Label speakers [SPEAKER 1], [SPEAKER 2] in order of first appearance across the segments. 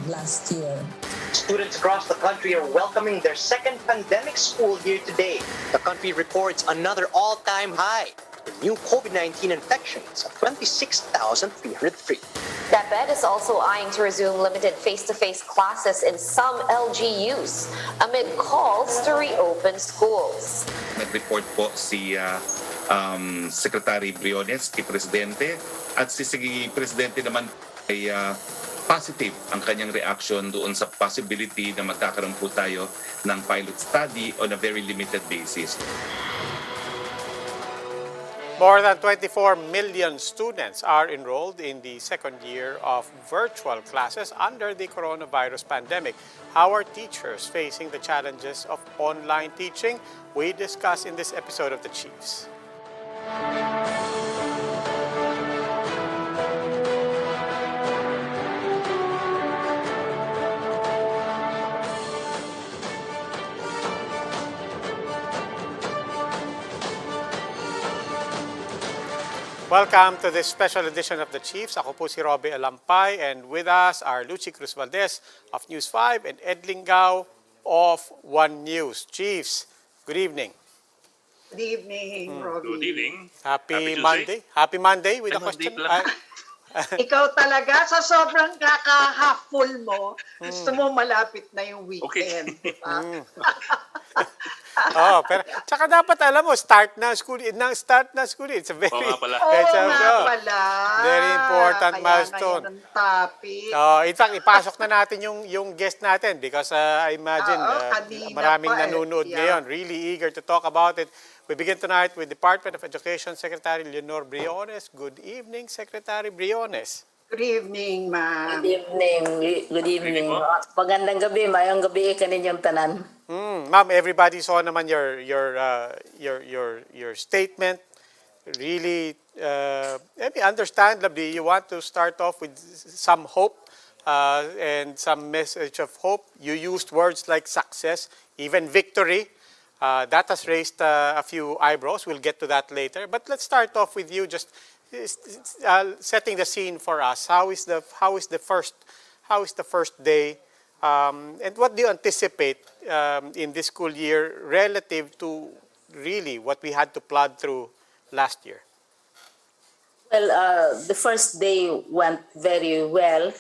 [SPEAKER 1] last year.
[SPEAKER 2] Students across the country are welcoming their second pandemic school year today. The country reports another all-time high in new COVID-19 infections of 26,303.
[SPEAKER 3] DepEd is also eyeing to resume limited face-to-face classes in some LGUs amid calls to reopen schools.
[SPEAKER 4] Nag-report po si Secretary Briones, kay Presidente, at si Presidente naman ay positive ang kanyang reaction doon sa possibility na magkakaroon po tayo ng pilot study on a very limited basis.
[SPEAKER 5] More than 24 million students are enrolled in the second year of virtual classes under the coronavirus pandemic. How are teachers facing the challenges of online teaching? We discuss in this episode of The Chiefs. Welcome to this special edition of The Chiefs. Ako po si Robbie Alampay, and with us are Lucy Cruz Valdez of News 5 and Ed Lingao of One News. Chiefs, good evening.
[SPEAKER 6] Good evening, Robbie.
[SPEAKER 7] Good evening.
[SPEAKER 5] Happy
[SPEAKER 7] Tuesday.
[SPEAKER 5] Monday. Happy Monday with a
[SPEAKER 7] Monday
[SPEAKER 5] question.
[SPEAKER 7] pala.
[SPEAKER 6] Ikaw talaga, sa sobrang kaka-half full mo, gusto mo malapit na yung weekend.
[SPEAKER 7] Okay.
[SPEAKER 6] Diba?
[SPEAKER 5] Oh, pero tsaka dapat alam mo, start na school. It's a very,
[SPEAKER 7] Oo nga pala.
[SPEAKER 5] it's a
[SPEAKER 6] pala.
[SPEAKER 5] very important
[SPEAKER 6] Kaya
[SPEAKER 5] milestone.
[SPEAKER 6] ngayon ang topic.
[SPEAKER 5] In fact, ipasok na natin yung guest natin because I imagine
[SPEAKER 6] kanina
[SPEAKER 5] maraming
[SPEAKER 6] pa
[SPEAKER 5] nanonood ngayon, really eager to talk about it. We begin tonight with Department of Education Secretary Leonor Briones. Good evening, Secretary Briones.
[SPEAKER 6] Good evening, ma'am.
[SPEAKER 8] Good evening. Good evening. Pagandang gabi, mayong gabi kaninyong tanan.
[SPEAKER 5] Ma'am, everybody saw naman your statement. Really, understandably, you want to start off with some hope and some message of hope. You used words like success, even victory. That has raised a few eyebrows. We'll get to that later. But let's start off with you just setting the scene for us. How is the first day, and what do you anticipate in this school year relative to really what we had to plod through last year?
[SPEAKER 8] Well, the first day went very well.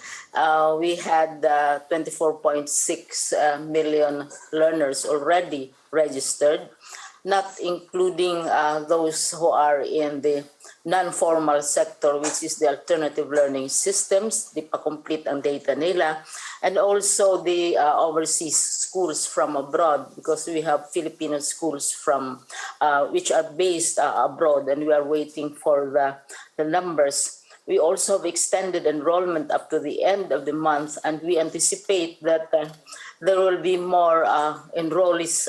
[SPEAKER 8] We had 24.6 million learners already registered, not including those who are in the non-formal sector, which is the alternative learning systems, di pa complete ang data nila, and also the overseas schools from abroad, because we have Filipino schools from which are based abroad, and we are waiting for the numbers. We also have extended enrollment up to the end of the month, and we anticipate that there will be more enrollees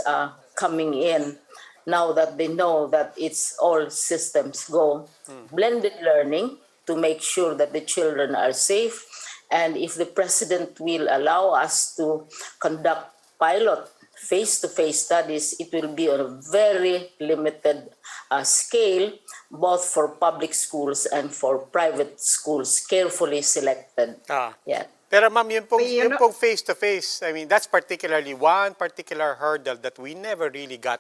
[SPEAKER 8] coming in now that they know that it's all systems go. Blended learning to make sure that the children are safe. And if the president will allow us to conduct pilot face-to-face studies, it will be on a very limited scale, both for public schools and for private schools, carefully selected. Yeah.
[SPEAKER 5] Pero ma'am, yung pong face-to-face, I mean, that's particularly one particular hurdle that we never really got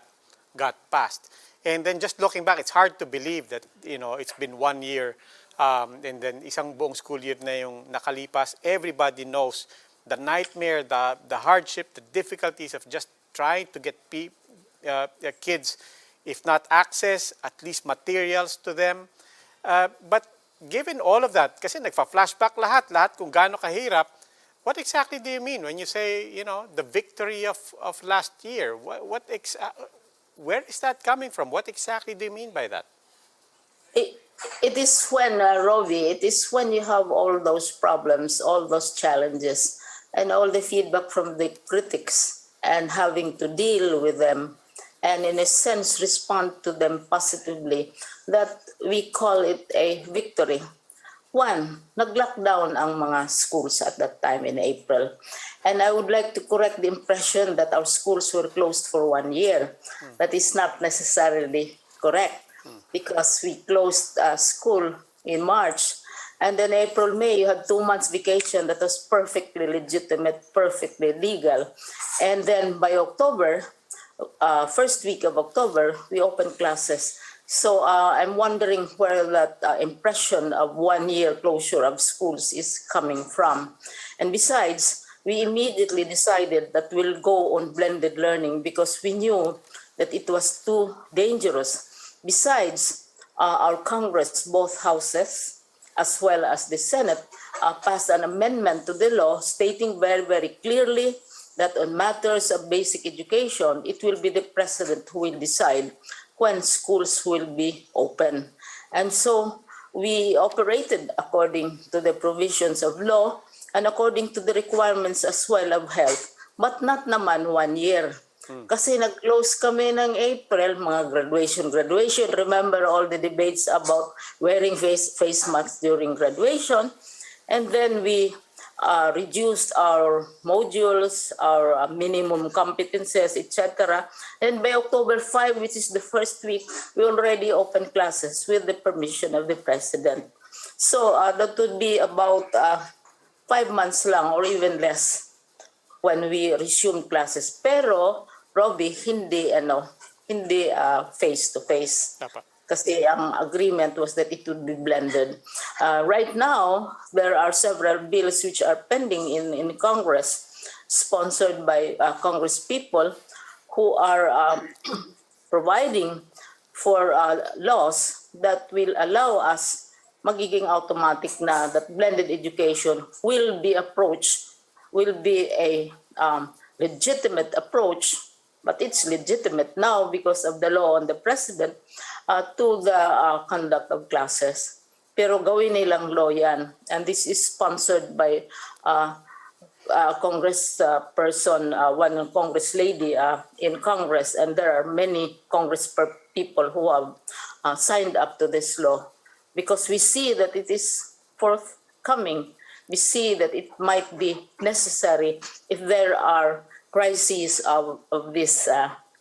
[SPEAKER 5] past. And then just looking back, it's hard to believe that, it's been 1 year and then isang buong school year na yung nakalipas. Everybody knows the nightmare, the hardship, the difficulties of just trying to get kids, if not access, at least materials to them. But given all of that, kasi nagfa-flashback lahat kung gaano kahirap, what exactly do you mean when you say, the victory of last year? Where is that coming from? What exactly do you mean by that?
[SPEAKER 8] It is when, Rovi, it is when you have all those problems, all those challenges, and all the feedback from the critics, and having to deal with them, and in a sense respond to them positively, that we call it a victory. One, nag-lockdown ang mga schools at that time in April. And I would like to correct the impression that our schools were closed for 1 year. That is not necessarily correct, because we closed school in March And then April, May, you had 2 months vacation that was perfectly legitimate, perfectly legal. And then by October, first week of October, we opened classes. So I'm wondering where that impression of 1 year closure of schools is coming from. And besides, we immediately decided that we'll go on blended learning because we knew that it was too dangerous. Besides, our Congress, both houses, as well as the Senate, passed an amendment to the law stating very, very clearly that on matters of basic education, it will be the president who will decide when schools will be open. And so we operated according to the provisions of law and according to the requirements as well of health, but not naman 1 year. Kasi nag-close kami ng April, mga graduation. Remember all the debates about wearing face masks during graduation. And then we reduced our modules, our minimum competences, etc. And by October 5, which is the first week, we already opened classes with the permission of the president. So that would be about 5 months lang or even less when we resumed classes. Pero, Robbie, hindi face-to-face.
[SPEAKER 5] Tapa.
[SPEAKER 8] Kasi ang agreement was that it would be blended. Right now, there are several bills which are pending in Congress, sponsored by Congress people who are providing for laws that will allow us magiging automatic na that blended education will be a legitimate approach. But it's legitimate now because of the law on the president to the conduct of classes. Pero gawin nilang law yan. And this is sponsored by Congress person, one Congress lady in Congress. And there are many Congress people who have signed up to this law. Because we see that it is forthcoming. We see that it might be necessary if there are crises of this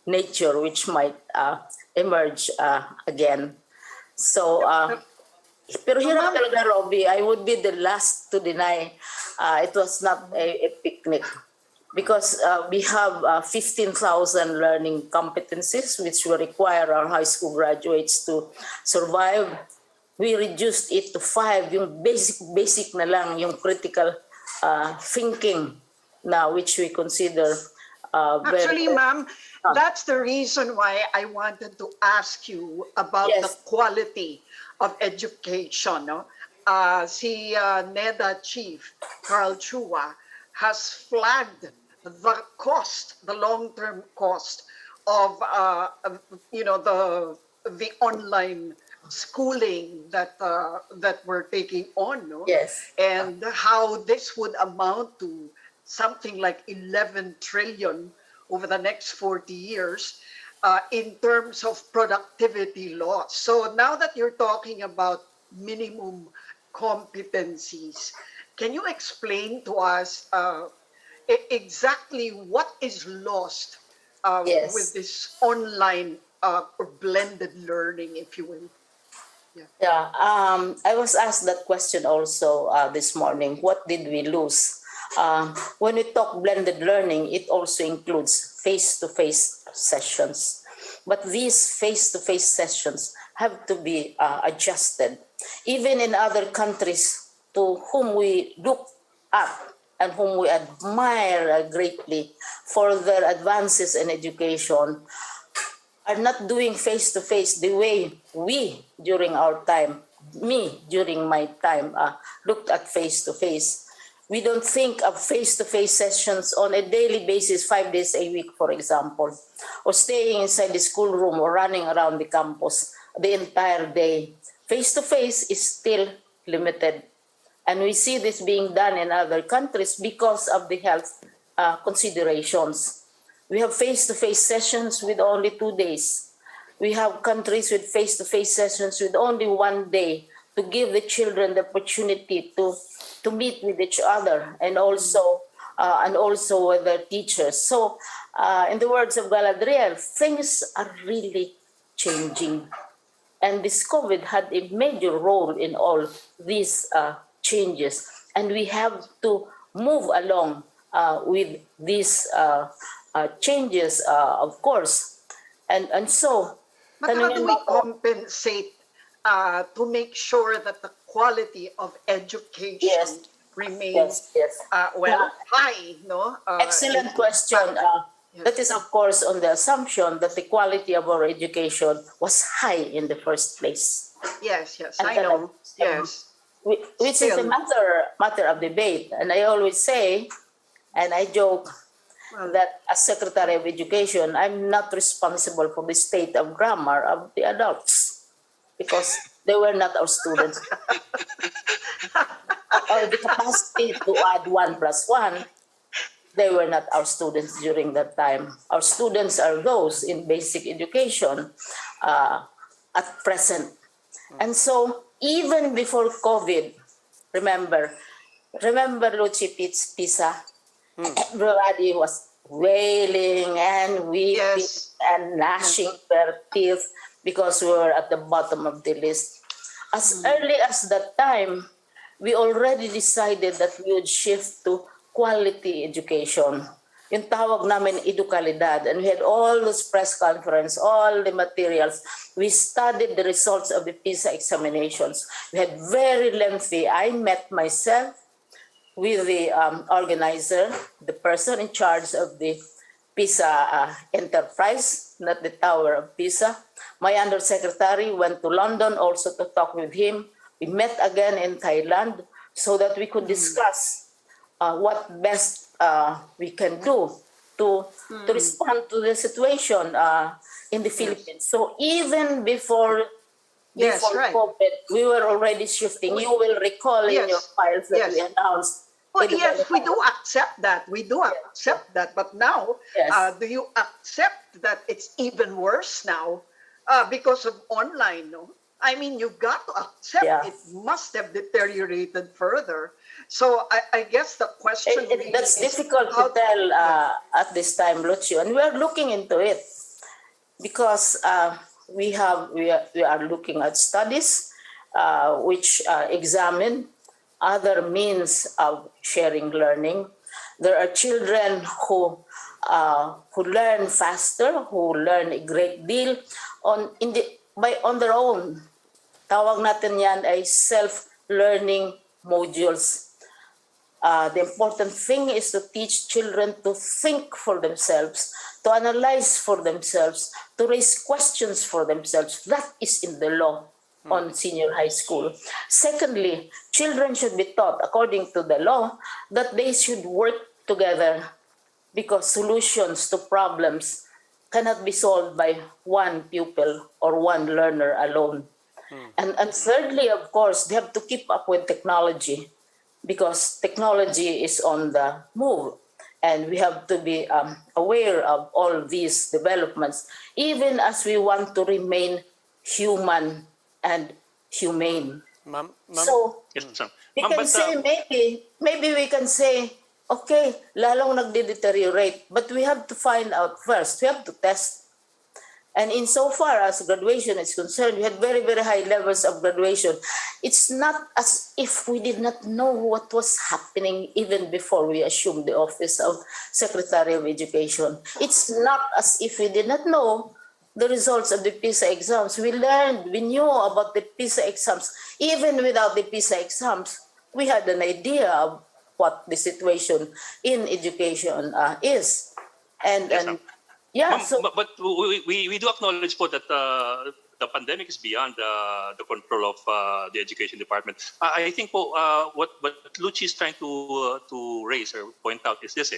[SPEAKER 8] nature which might emerge again. So, pero hirap talaga, Robbie. I would be the last to deny it was not a picnic because we have 15,000 learning competencies which will require our high school graduates to survive. We reduced it to 5, yung basic na lang, yung critical thinking now, which we consider
[SPEAKER 6] Actually, ma'am, that's the reason why I wanted to ask you about the quality of education. No? Si NEDA Chief Carl Chua has flagged the cost, the long-term cost of the online schooling that we're taking on, no?
[SPEAKER 8] Yes.
[SPEAKER 6] And how this would amount to something like 11 trillion over the next 40 years in terms of productivity loss. So now that you're talking about minimum competencies, can you explain to us exactly what is lost with this online or blended learning, if you will?
[SPEAKER 8] Yeah, I was asked that question also this morning. What did we lose? When we talk blended learning, it also includes face-to-face sessions. But these face-to-face sessions have to be adjusted. Even in other countries to whom we look at and whom we admire greatly for their advances in education, are not doing face-to-face the way we, during our time, me, during my time, looked at face-to-face. We don't think of face-to-face sessions on a daily basis, 5 days a week, for example, or staying inside the schoolroom or running around the campus the entire day. Face-to-face is still limited. And we see this being done in other countries because of the health considerations. We have face-to-face sessions with only 2 days. We have countries with face-to-face sessions with only 1 day to give the children the opportunity to meet with each other and also with their teachers. So, in the words of Galadriel, things are really changing. And this COVID had a major role in all these changes. And we have to move along with these changes, of course. And so,
[SPEAKER 6] But how do
[SPEAKER 8] tanungin
[SPEAKER 6] we
[SPEAKER 8] mo ako,
[SPEAKER 6] compensate to make sure that the quality of education
[SPEAKER 8] Yes.
[SPEAKER 6] remains
[SPEAKER 8] yes.
[SPEAKER 6] high, no?
[SPEAKER 8] Excellent
[SPEAKER 6] in
[SPEAKER 8] question.
[SPEAKER 6] fact,
[SPEAKER 8] That is, of course, on the assumption that the quality of our education was high in the first place.
[SPEAKER 6] yes,
[SPEAKER 8] And
[SPEAKER 6] I
[SPEAKER 8] then
[SPEAKER 6] know. Yes.
[SPEAKER 8] Which is a
[SPEAKER 6] Still.
[SPEAKER 8] matter of debate. And I always say, and I joke,
[SPEAKER 6] Well,
[SPEAKER 8] that as Secretary of Education, I'm not responsible for the state of grammar of the adults because they were not our students. Or the capacity to add 1+1, they were not our students during that time. Our students are those in basic education at present. And so even before COVID, remember Lucy Pitt's PISA? Everybody was wailing and weeping
[SPEAKER 6] Yes.
[SPEAKER 8] and gnashing their teeth because we were at the bottom of the list. As early as that time, we already decided that we would shift to quality education. Yung tawag namin edukalidad, and we had all those press conference, all the materials. We studied the results of the PISA examinations. We had very lengthy. I met myself with the organizer, the person in charge of the PISA enterprise, not the Tower of PISA. My undersecretary went to London also to talk with him. We met again in Thailand so that we could discuss what best we can do to respond to the situation in the Philippines. So even before
[SPEAKER 6] Yes, right.
[SPEAKER 8] COVID, we were already shifting. You will recall in
[SPEAKER 6] Yes,
[SPEAKER 8] your files that we
[SPEAKER 6] yes.
[SPEAKER 8] announced.
[SPEAKER 6] Well, yes, we do accept that. We do accept that. But now,
[SPEAKER 8] Yes.
[SPEAKER 6] do you accept that it's even worse now because of online? No, I mean, you got to accept
[SPEAKER 8] Yeah.
[SPEAKER 6] it must have deteriorated further. So I guess the question really
[SPEAKER 8] That's
[SPEAKER 6] is
[SPEAKER 8] difficult
[SPEAKER 6] how-
[SPEAKER 8] to tell at this time, Lucio, and we are looking into it because we are looking at studies which examine other means of sharing learning. There are children who learn faster, who learn a great deal on their own. Tawag natin yan ay self-learning modules. The important thing is to teach children to think for themselves, to analyze for themselves, to raise questions for themselves. That is in the law on senior high school. Secondly, children should be taught, according to the law, that they should work together because solutions to problems cannot be solved by one pupil or one learner alone. And thirdly, of course, they have to keep up with technology because technology is on the move. And we have to be aware of all these developments, even as we want to remain human and humane.
[SPEAKER 5] Ma'am,
[SPEAKER 8] So
[SPEAKER 1] Yes, sir.
[SPEAKER 8] we
[SPEAKER 1] Ma'am,
[SPEAKER 8] can
[SPEAKER 1] but,
[SPEAKER 8] say maybe we can say, okay, lalong nagde-deteriorate, but we have to find out first. We have to test. And insofar as graduation is concerned, we had very, very high levels of graduation. It's not as if we did not know what was happening even before we assumed the office of Secretary of Education. It's not as if we did not know the results of the PISA exams. We knew about the PISA exams. Even without the PISA exams, we had an idea of what the situation in education is. And,
[SPEAKER 1] Yes,
[SPEAKER 8] and
[SPEAKER 1] ma'am.
[SPEAKER 8] yeah,
[SPEAKER 1] Ma'am,
[SPEAKER 8] so
[SPEAKER 1] but we do acknowledge po that the pandemic is beyond the control of the education department. I think po what Lucci is trying to raise or point out is this: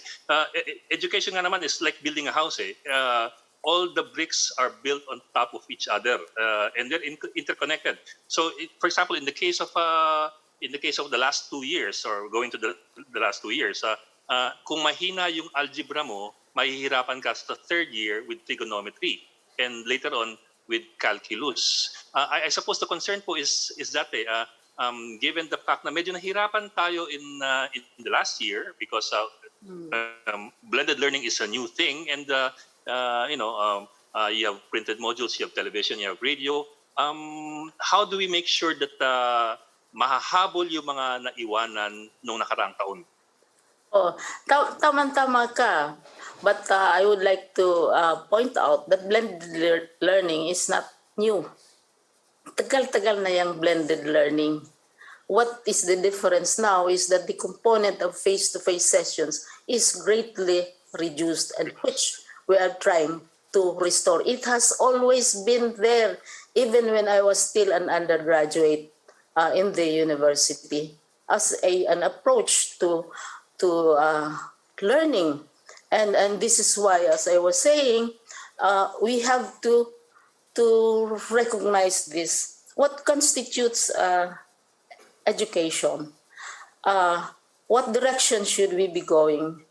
[SPEAKER 1] education nga naman is like building a house. All the bricks are built on top of each other, and they're interconnected. So, for example, in the case of the last 2 years or going to the last 2 years, kung mahina yung algebra mo, mahihirapan ka sa third year with trigonometry and later on with calculus. I suppose the concern po is that given the fact na medyo nahirapan tayo in the last year because blended learning is a new thing and you have printed modules, you have television, you have radio. how do we make sure that mahahabol yung mga naiwanan nung nakaraang taon?
[SPEAKER 8] Oh, tama-tama ka. But I would like to point out that blended learning is not new. Tagal-tagal na yung blended learning. What is the difference now is that the component of face-to-face sessions is greatly reduced, and which we are trying to restore. It has always been there, even when I was still an undergraduate in the university, as an approach to learning. And this is why, as I was saying, we have to recognize this. What constitutes education? What direction should we be going?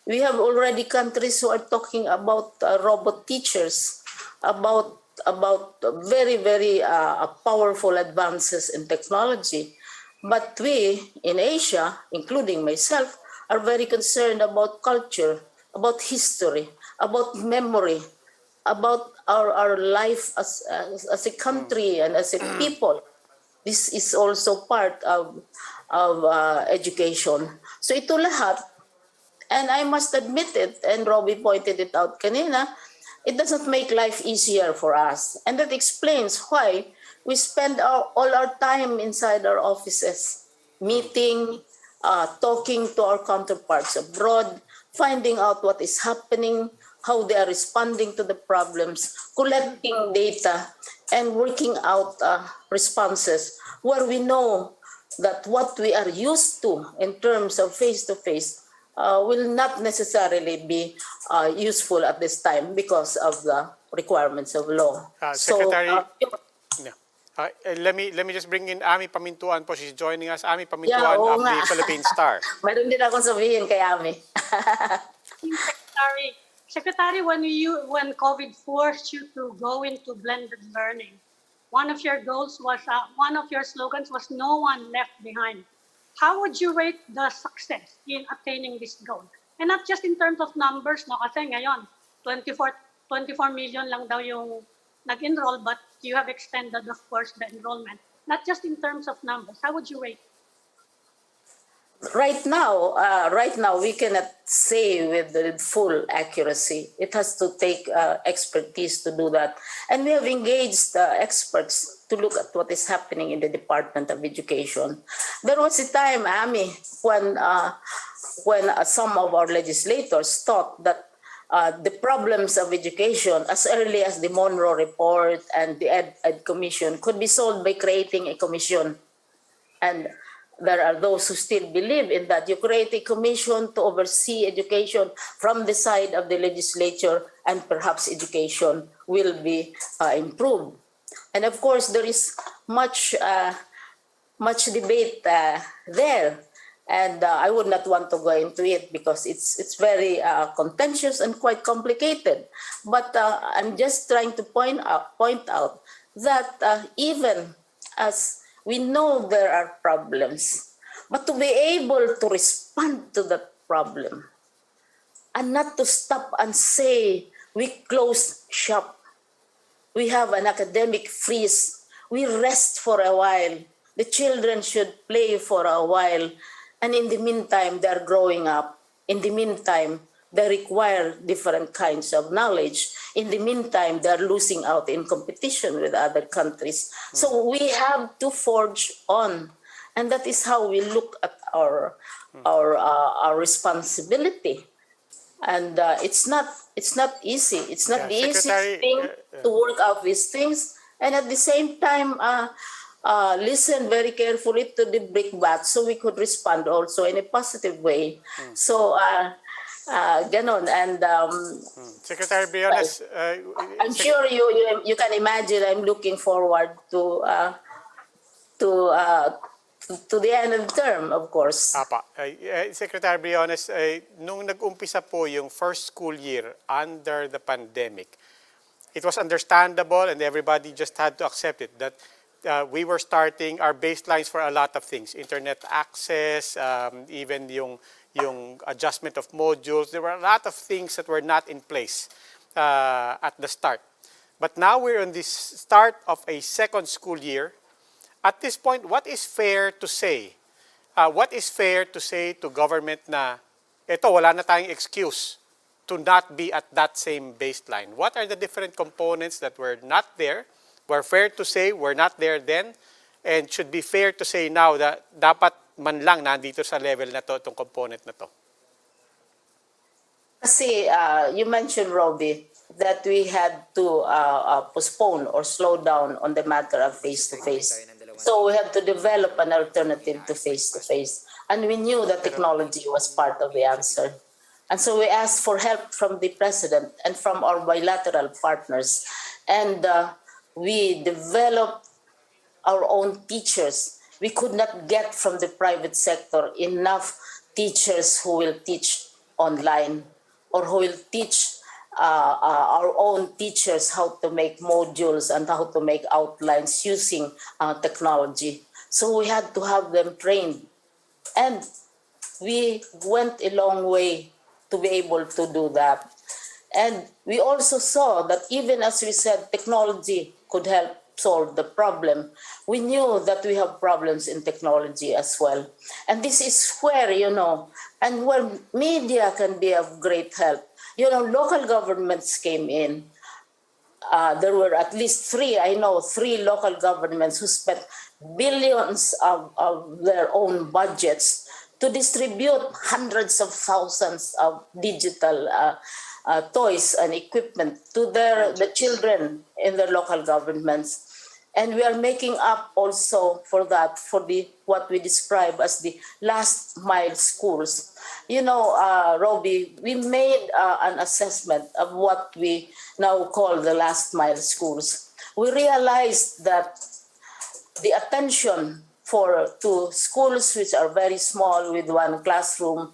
[SPEAKER 8] We have already countries who are talking about robot teachers, about very, very powerful advances in technology. But we in Asia, including myself, are very concerned about culture, about history, about memory, about our life as a country and as a people. This is also part of education. So ito lahat, and I must admit it, and Robbie pointed it out kanina, it doesn't make life easier for us. And that explains why we spend all our time inside our offices, meeting, talking to our counterparts abroad, finding out what is happening, how they are responding to the problems, collecting data, and working out responses where we know that what we are used to in terms of face-to-face will not necessarily be useful at this time because of the requirements of law.
[SPEAKER 5] Secretary, let me just bring in Ami Pamintuan po. She's joining us. Ami Pamintuan
[SPEAKER 8] oo
[SPEAKER 5] of
[SPEAKER 8] nga.
[SPEAKER 5] the Philippine Star.
[SPEAKER 8] Mayroon din akong sabihin kay Ami.
[SPEAKER 7] Secretary, when COVID forced you to go into blended learning, one of your goals was, one of your slogans was "No one left behind." How would you rate the success in attaining this goal? And not just in terms of numbers, no, kasi ngayon 24 million lang daw yung nag-enroll, but you have extended, of course, the enrollment. Not just in terms of numbers. How would you rate?
[SPEAKER 8] Right now, we cannot say with full accuracy. It has to take expertise to do that. And we have engaged experts to look at what is happening in the Department of Education. There was a time, Ami, when some of our legislators thought that the problems of education, as early as the Monroe Report and the Ed Commission, could be solved by creating a commission. And there are those who still believe in that. You create a commission to oversee education from the side of the legislature, and perhaps education will be improved. And of course, there is much debate there. And I would not want to go into it because it's very contentious and quite complicated. But I'm just trying to point out that even as we know there are problems, but to be able to respond to that problem and not to stop and say we close shop, we have an academic freeze, we rest for a while, the children should play for a while, and in the meantime they're growing up. In the meantime, they require different kinds of knowledge. In the meantime, they're losing out in competition with other countries. So we have to forge on. And that is how we look at our responsibility. And it's not easy. It's not the easiest thing to work out these things. And at the same time, listen very carefully to the brickbat so we could respond also in a positive way. So, ganon. And
[SPEAKER 5] Secretary Briones,
[SPEAKER 8] I'm sure you can imagine I'm looking forward to the end of the term, of course.
[SPEAKER 5] Secretary Briones, nung nag-umpisa po yung first school year under the pandemic, it was understandable and everybody just had to accept it that we were starting our baselines for a lot of things, internet access, even yung adjustment of modules. There were a lot of things that were not in place at the start. But now we're on this start of a second school year. At this point, what is fair to say? What is fair to say to government na ito, wala na tayong excuse to not be at that same baseline? What are the different components that were not there? Were fair to say were not there then, and should be fair to say now that dapat man lang nandito sa level na to, itong component na to?
[SPEAKER 8] Kasi you mentioned, Robbie, that we had to postpone or slow down on the matter of face-to-face. So we had to develop an alternative to face-to-face. And we knew that technology was part of the answer. And so we asked for help from the President and from our bilateral partners. And we developed our own teachers. We could not get from the private sector enough teachers who will teach online or who will teach our own teachers how to make modules and how to make outlines using technology. So we had to have them trained. And we went a long way to be able to do that. And we also saw that even as we said technology could help solve the problem, we knew that we have problems in technology as well. And this is where, and where media can be of great help. Local governments came in. There were at least three local governments who spent billions of their own budgets to distribute hundreds of thousands of digital toys and equipment to the children in their local governments. And we are making up also for that, for what we describe as the last mile schools. Robbie, we made an assessment of what we now call the last mile schools. We realized that the attention to schools which are very small with one classroom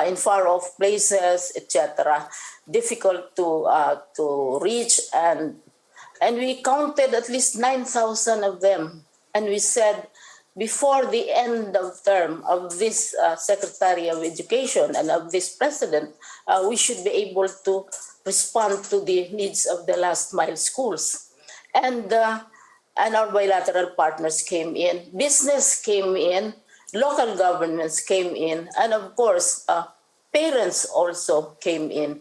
[SPEAKER 8] in far off places, etc., difficult to reach, and we counted at least 9,000 of them, and we said before the end of term of this Secretary of Education and of this President, we should be able to respond to the needs of the last mile schools. And our bilateral partners came in, business came in, local governments came in, and of course, parents also came in.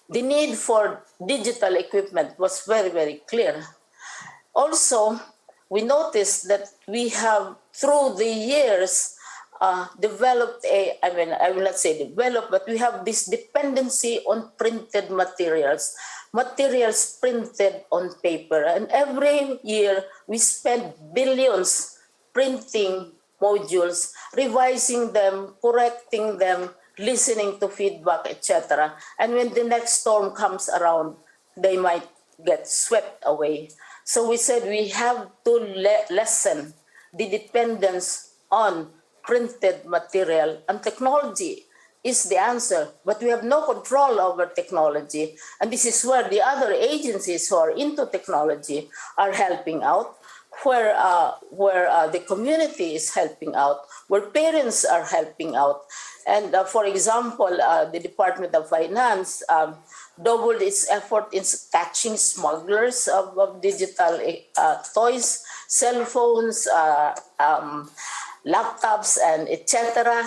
[SPEAKER 8] The need for digital equipment was very, very clear. Also, we noticed that we have, through the years, developed I will not say developed, but we have this dependency on printed materials printed on paper. And every year, we spend billions printing modules, revising them, correcting them, listening to feedback, etc. And when the next storm comes around, they might get swept away. So we said we have to lessen the dependence on printed material, and technology is the answer, but we have no control over technology. And this is where the other agencies who are into technology are helping out, where the community is helping out, where parents are helping out. And for example, the Department of Finance doubled its effort in catching smugglers of digital toys, cell phones, laptops, and etc.,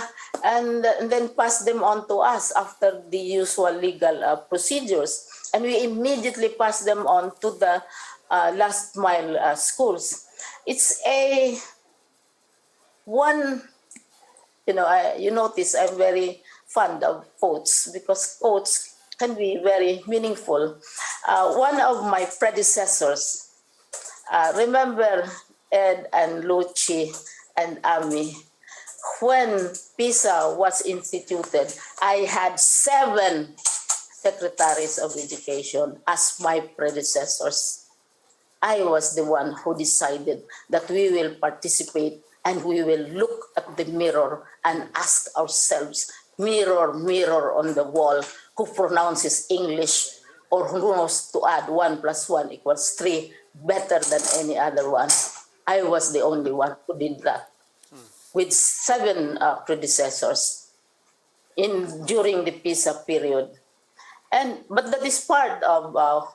[SPEAKER 8] and then pass them on to us after the usual legal procedures. And we immediately pass them on to the last mile schools. It's you notice I'm very fond of quotes because quotes can be very meaningful. One of my predecessors, remember Ed and Luci and Ami, when PISA was instituted, I had 7 secretaries of education as my predecessors. I was the one who decided that we will participate and we will look at the mirror and ask ourselves, mirror, mirror on the wall, who pronounces English or who knows to add 1 + 1 = 3 better than any other one. I was the only one who did that with 7 predecessors during the PISA period. But that is part of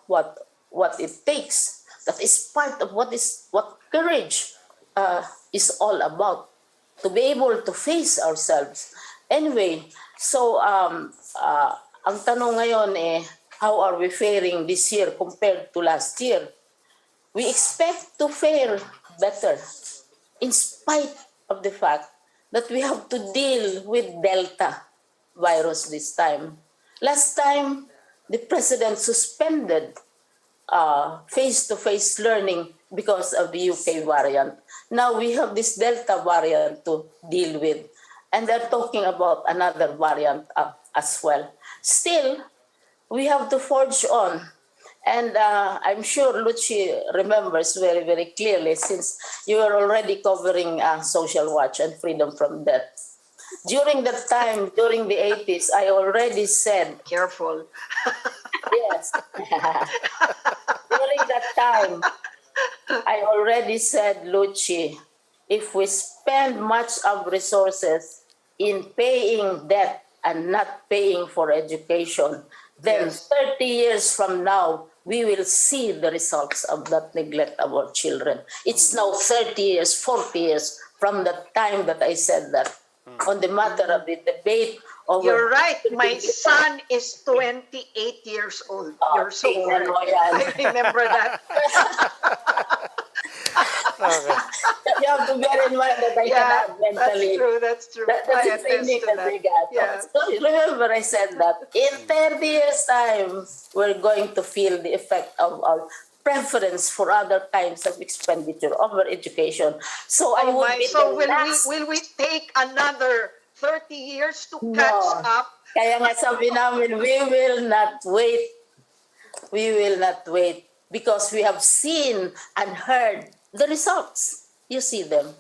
[SPEAKER 8] what what it takes. That is part of what courage is all about, to be able to face ourselves. Anyway, so ang tanong ngayon how are we faring this year compared to last year? We expect to fare better in spite of the fact that we have to deal with Delta virus this time. Last time, the president suspended face-to-face learning because of the UK variant. Now we have this Delta variant to deal with, and they're talking about another variant as well. Still, we have to forge on. And I'm sure Luci remembers very, very clearly, since you are already covering Social Watch and Freedom from Death. During that time, during the 80s, I already said,
[SPEAKER 6] Careful.
[SPEAKER 8] yes, during that time, I already said, Luci, if we spend much of resources in paying debt and not paying for education, then 30 years from now, we will see the results of that neglect of our children. It's now 30 years, 40 years from the time that I said that on the matter of the debate over...
[SPEAKER 6] You're right. My son is 28 years old. You're so
[SPEAKER 8] tingnan
[SPEAKER 6] right.
[SPEAKER 8] mo yan.
[SPEAKER 6] I remember that.
[SPEAKER 5] Okay.
[SPEAKER 8] You have to bear in mind that I
[SPEAKER 6] Yeah,
[SPEAKER 8] cannot mentally...
[SPEAKER 6] that's true.
[SPEAKER 8] That's
[SPEAKER 6] I
[SPEAKER 8] the
[SPEAKER 6] attest
[SPEAKER 8] training
[SPEAKER 6] to
[SPEAKER 8] that
[SPEAKER 6] that.
[SPEAKER 8] we got.
[SPEAKER 6] Yeah.
[SPEAKER 8] So remember I said that in 30 years' time, we're going to feel the effect of our preference for other kinds of expenditure over education. So I would be
[SPEAKER 6] So
[SPEAKER 8] the last...
[SPEAKER 6] will we take another 30 years to catch up?
[SPEAKER 8] Kaya nga sabi namin, we will not wait. We will not wait because we have seen and heard the results. You see them.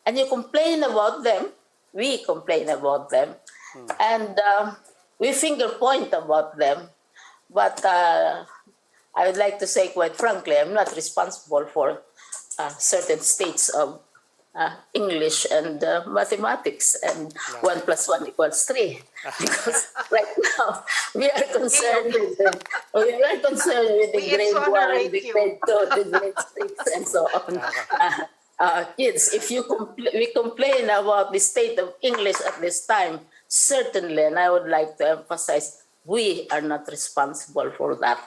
[SPEAKER 8] And you complain about them. We complain about them. And we finger point about them. But I would like to say quite frankly, I'm not responsible for certain states of English and mathematics and 1 + 1 = 3. Because right now we are concerned with the
[SPEAKER 6] We
[SPEAKER 8] grade 1,
[SPEAKER 6] exonerate
[SPEAKER 8] the
[SPEAKER 6] you.
[SPEAKER 8] grade 2, the grade 6, and so on. Kids, if we complain about the state of English at this time, certainly, and I would like to emphasize, we are not responsible for that.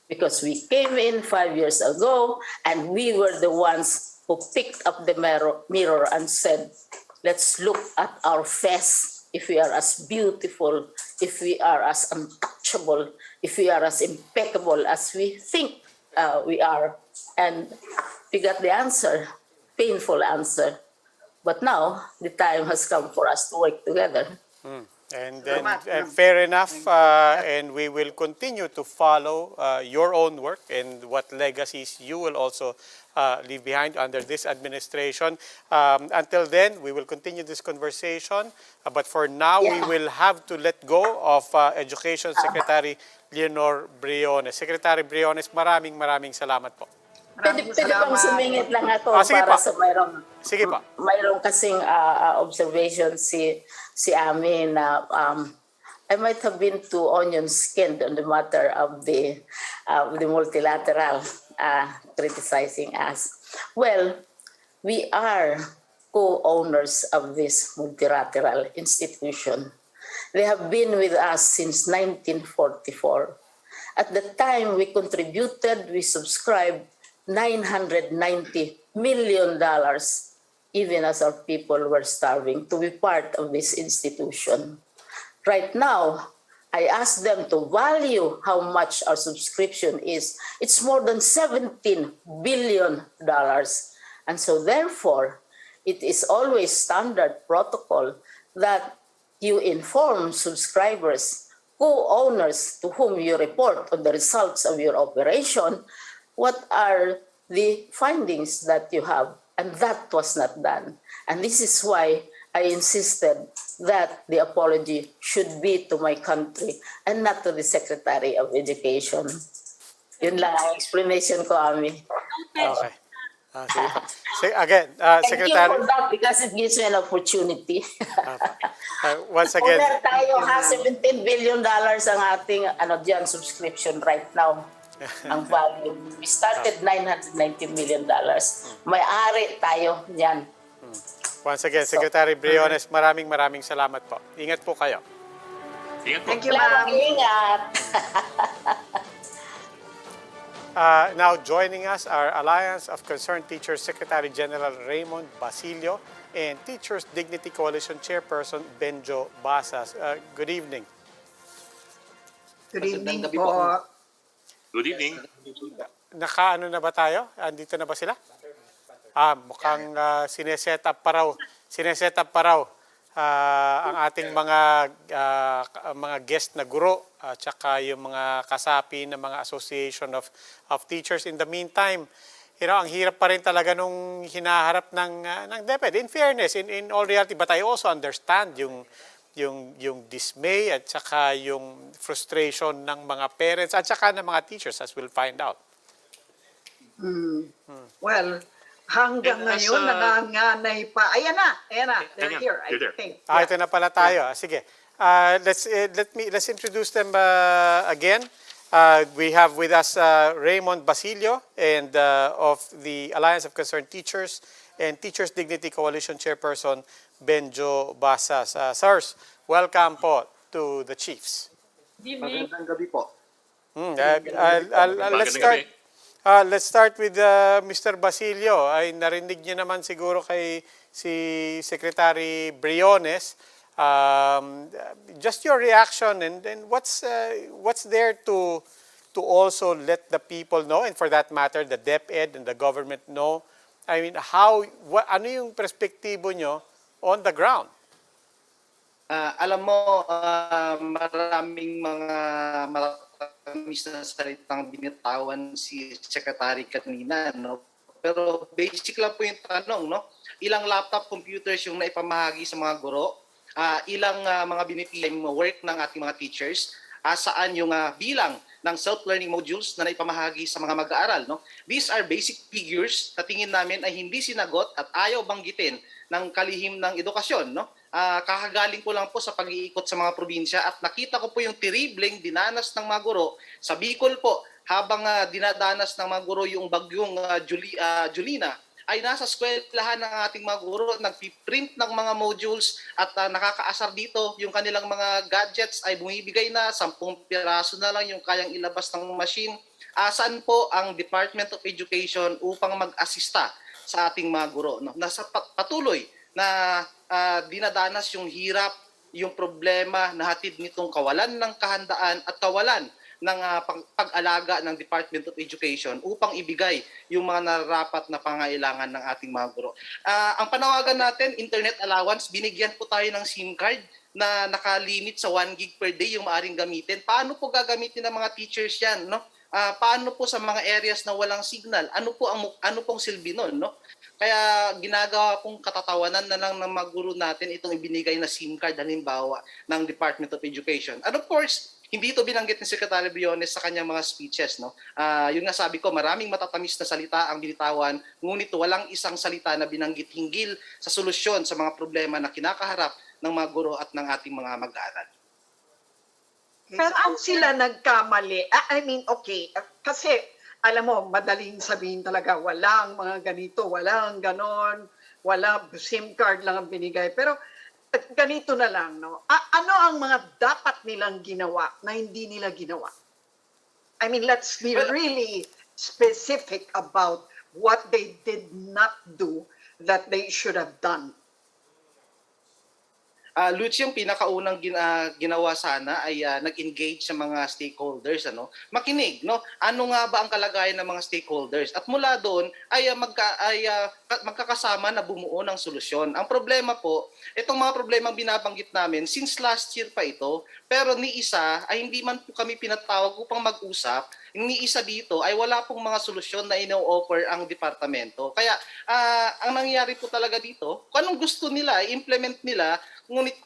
[SPEAKER 8] Because we came in 5 years ago and we were the ones who picked up the mirror and said, let's look at our face. If we are as beautiful, if we are as untouchable, if we are as impeccable as we think we are. And we got the answer, painful answer. But now the time has come for us to work together.
[SPEAKER 5] And then, fair enough, and we will continue to follow your own work and what legacies you will also leave behind under this administration. Until then, we will continue this conversation. But for now, we will have to let go of Education Secretary Leonor Briones. Secretary Briones, maraming salamat po.
[SPEAKER 8] Pwede pang sumingit lang ako
[SPEAKER 5] sige
[SPEAKER 8] para
[SPEAKER 5] pa.
[SPEAKER 8] sa
[SPEAKER 5] Sige pa.
[SPEAKER 8] mayroong kasing observation si Ami na I might have been too onion-skinned on the matter of the multilateral criticizing us. Well, we are co-owners of this multilateral institution. They have been with us since 1944. At the time we contributed, we subscribed $990 million, even as our people were starving, to be part of this institution. Right now, I asked them to value how much our subscription is. It's more than $17 billion. And so therefore, it is always standard protocol that you inform subscribers, co-owners to whom you report on the results of your operation, what are the findings that you have? And that was not done. And this is why I insisted that the apology should be to my country and not to the Secretary of Education. Yun lang ang explanation ko, Ami.
[SPEAKER 5] Okay. Again,
[SPEAKER 8] Thank
[SPEAKER 5] Secretary...
[SPEAKER 8] you for that because it gives me an opportunity.
[SPEAKER 5] once again...
[SPEAKER 8] Owner tayo ha, $17 billion ang ating subscription right now. ang value. We started $990 million. May-ari tayo niyan.
[SPEAKER 5] Once again,
[SPEAKER 8] So,
[SPEAKER 5] Secretary Briones, maraming salamat po. Ingat po kayo.
[SPEAKER 1] Ingat po.
[SPEAKER 6] Thank you,
[SPEAKER 8] Salamat,
[SPEAKER 6] ma'am.
[SPEAKER 8] ingat.
[SPEAKER 5] Now joining us are Alliance of Concerned Teachers Secretary General Raymond Basilio and Teachers Dignity Coalition Chairperson Benjo Basas. Good evening.
[SPEAKER 6] Good evening
[SPEAKER 9] gabi
[SPEAKER 6] po.
[SPEAKER 9] po.
[SPEAKER 1] Good evening.
[SPEAKER 5] Nakaano na ba tayo? Andito na ba sila? Mukhang sineset up pa raw ang ating mga guest na guro at saka yung mga kasapi ng mga association of teachers. In the meantime, ang hirap pa rin talaga nung hinaharap ng DepEd. In fairness, in all reality, but I also understand yung dismay at saka yung frustration ng mga parents at saka ng mga teachers, as we'll find out.
[SPEAKER 6] Well, hanggang
[SPEAKER 1] And as,
[SPEAKER 6] ngayon, nanganganay pa. Ayan na. They're
[SPEAKER 1] Ayan,
[SPEAKER 6] here, I
[SPEAKER 1] they're there.
[SPEAKER 6] think.
[SPEAKER 5] Ito na pala tayo. Sige. Let's introduce them again. We have with us Raymond Basilio and of the Alliance of Concerned Teachers and Teachers Dignity Coalition Chairperson Benjo Basas. Sirs, welcome po to the Chiefs.
[SPEAKER 7] Good evening.
[SPEAKER 9] Magandang gabi po.
[SPEAKER 5] Let's start with Mr. Basilio. Ay narinig niyo naman siguro kay si Secretary Briones. Just your reaction and what's there to also let the people know, and for that matter the DepEd and the government know. I mean, ano yung perspektibo nyo on the ground?
[SPEAKER 9] Alam mo, maraming mga matamis na salitang binitawan si Secretary kanina, no? Pero basic lang po yung tanong, no? Ilang laptop computers yung naipamahagi sa mga guro? Ilang mga binipilay work ng ating mga teachers? Saan yung bilang ng self-learning modules na naipamahagi sa mga mag-aaral, no? These are basic figures na tingin namin ay hindi sinagot at ayaw banggitin ng kalihim ng edukasyon, no? Kakagaling ko lang po sa pag-iikot sa mga probinsya at nakita ko po yung terribleng dinanas ng mga guro sa Bicol po habang dinadanas ng mga guro yung bagyong Julina ay nasa eskwelahan ng ating mga guro, nagpiprint ng mga modules at nakakaasar dito yung kanilang mga gadgets ay bumibigay na, 10 piraso na lang yung kayang ilabas ng machine. Saan po ang Department of Education upang mag-asista sa ating mga guro? No? Nasa patuloy na dinadanas yung hirap, yung problema na hatid nitong kawalan ng kahandaan at kawalan ng pag-alaga ng Department of Education upang ibigay yung mga nararapat na pangailangan ng ating mga guro. Ang panawagan natin, internet allowance, binigyan po tayo ng SIM card na nakalimit sa 1 gig per day yung maaring gamitin. Paano po gagamitin ng mga teachers yan, no? Paano po sa mga areas na walang signal? Ano pong silbi nun, no? Kaya ginagawa pong katatawanan na lang ng mga guro natin itong ibinigay na SIM card halimbawa ng Department of Education. And of course, hindi ito binanggit ni Secretary Briones sa kanyang mga speeches, no? Yung nga sabi ko, maraming matatamis na salita ang binitawan, ngunit walang isang salita na binanggit hinggil sa solusyon sa mga problema na kinakaharap ng mga guro at ng ating mga mag-aaral.
[SPEAKER 6] Saan sila nagkamali? Okay, kasi alam mo, madaling sabihin talaga, walang mga ganito, walang ganon, wala SIM card lang ang binigay. Pero ganito na lang, no? Ano ang mga dapat nilang ginawa na hindi nila ginawa? I mean, let's be really specific about what they did not do that they should have done.
[SPEAKER 9] Lutz, yung pinakaunang ginawa sana ay nag-engage sa mga stakeholders, ano? Makinig, no? Ano nga ba ang kalagayan ng mga stakeholders? At mula doon ay magkakasama na bumuo ng solusyon. Ang problema po, itong mga problemang binabanggit namin since last year pa ito, pero ni isa ay hindi man po kami pinatawag upang mag-usap. Ni isa dito ay wala pong mga solusyon na ino-offer ang departamento. Kaya ang nangyayari po talaga dito, kung anong gusto nila, i-implement nila, ngunit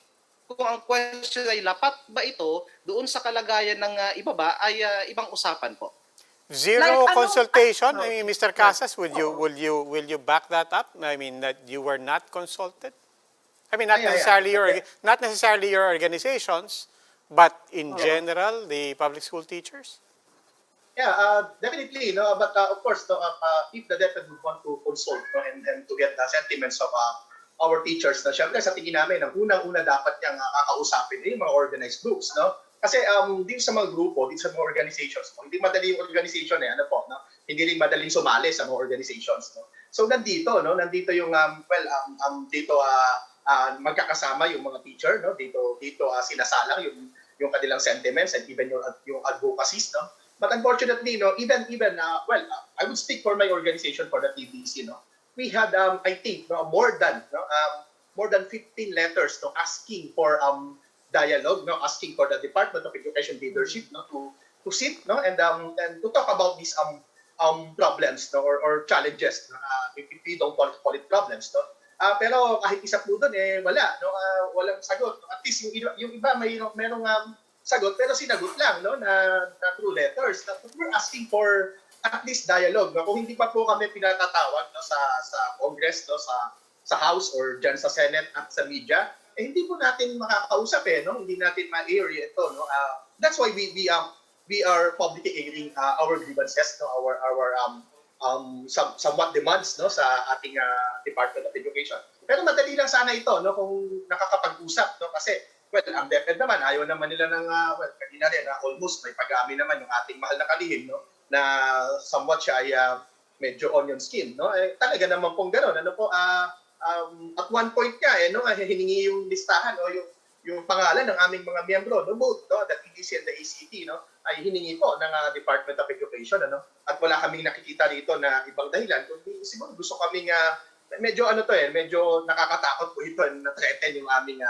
[SPEAKER 9] kung ang question ay lapat ba ito doon sa kalagayan ng ibaba ay ibang usapan po.
[SPEAKER 5] Zero
[SPEAKER 6] Like,
[SPEAKER 5] consultation? I mean, Mr. Casas, will you back that up? I mean, that you were not consulted? I mean, not necessarily your organizations, but in general, the public school teachers?
[SPEAKER 10] Yeah, definitely, no. But of course, no, if the DepEd would want to consult, no, and to get the sentiments of our teachers, na syempre sa tingin namin, ang unang-una dapat niyang kakausapin yung mga organized groups, no. Kasi dito sa mga grupo, dito sa mga organizations, no, hindi madali yung organization ano po, no. Hindi rin madaling sumali sa mga organizations, no. So nandito, no, nandito yung dito magkakasama yung mga teacher, no. Dito sinasalang yung kanilang sentiments and even yung advocacies, no. But unfortunately, no, even I would speak for my organization, for the TDC, no. We had I think more than 15 letters, no, asking for dialogue, no, asking for the Department of Education leadership, no, to sit, no, and to talk about these problems, no, or challenges, no, if we don't call it problems, no. Pero kahit isa po doon wala, no, walang sagot. At least yung iba merong sagot pero sinagot lang, no, na through letters. We're asking for at least dialogue, no? Kung hindi pa po kami pinatatawag, no, sa Congress, no, sa House or diyan sa Senate at sa media, hindi po natin makakausap no, hindi natin ma-air ito, no. That's why we are publicly airing our grievances, no, our somewhat demands, no, sa ating Department of Education. Pero madali lang sana ito, no, kung nakakapag-usap, no, kasi ang DepEd naman, ayaw naman nila ng, kanina rin, almost may pag-amin naman yung ating mahal na kalihim, no, na somewhat siya ay medyo onion skin, no. Talaga naman pong gano'n, ano po, at one point nga, no, hiningi yung listahan, o yung pangalan ng aming mga miyembro, no, both, no, the TDC and the ACT, no, ay hiningi po ng Department of Education, ano, at wala kaming nakikita rito na ibang dahilan, kundi siguro gusto kaming, medyo medyo nakakatakot po ito, na-threaten yung aming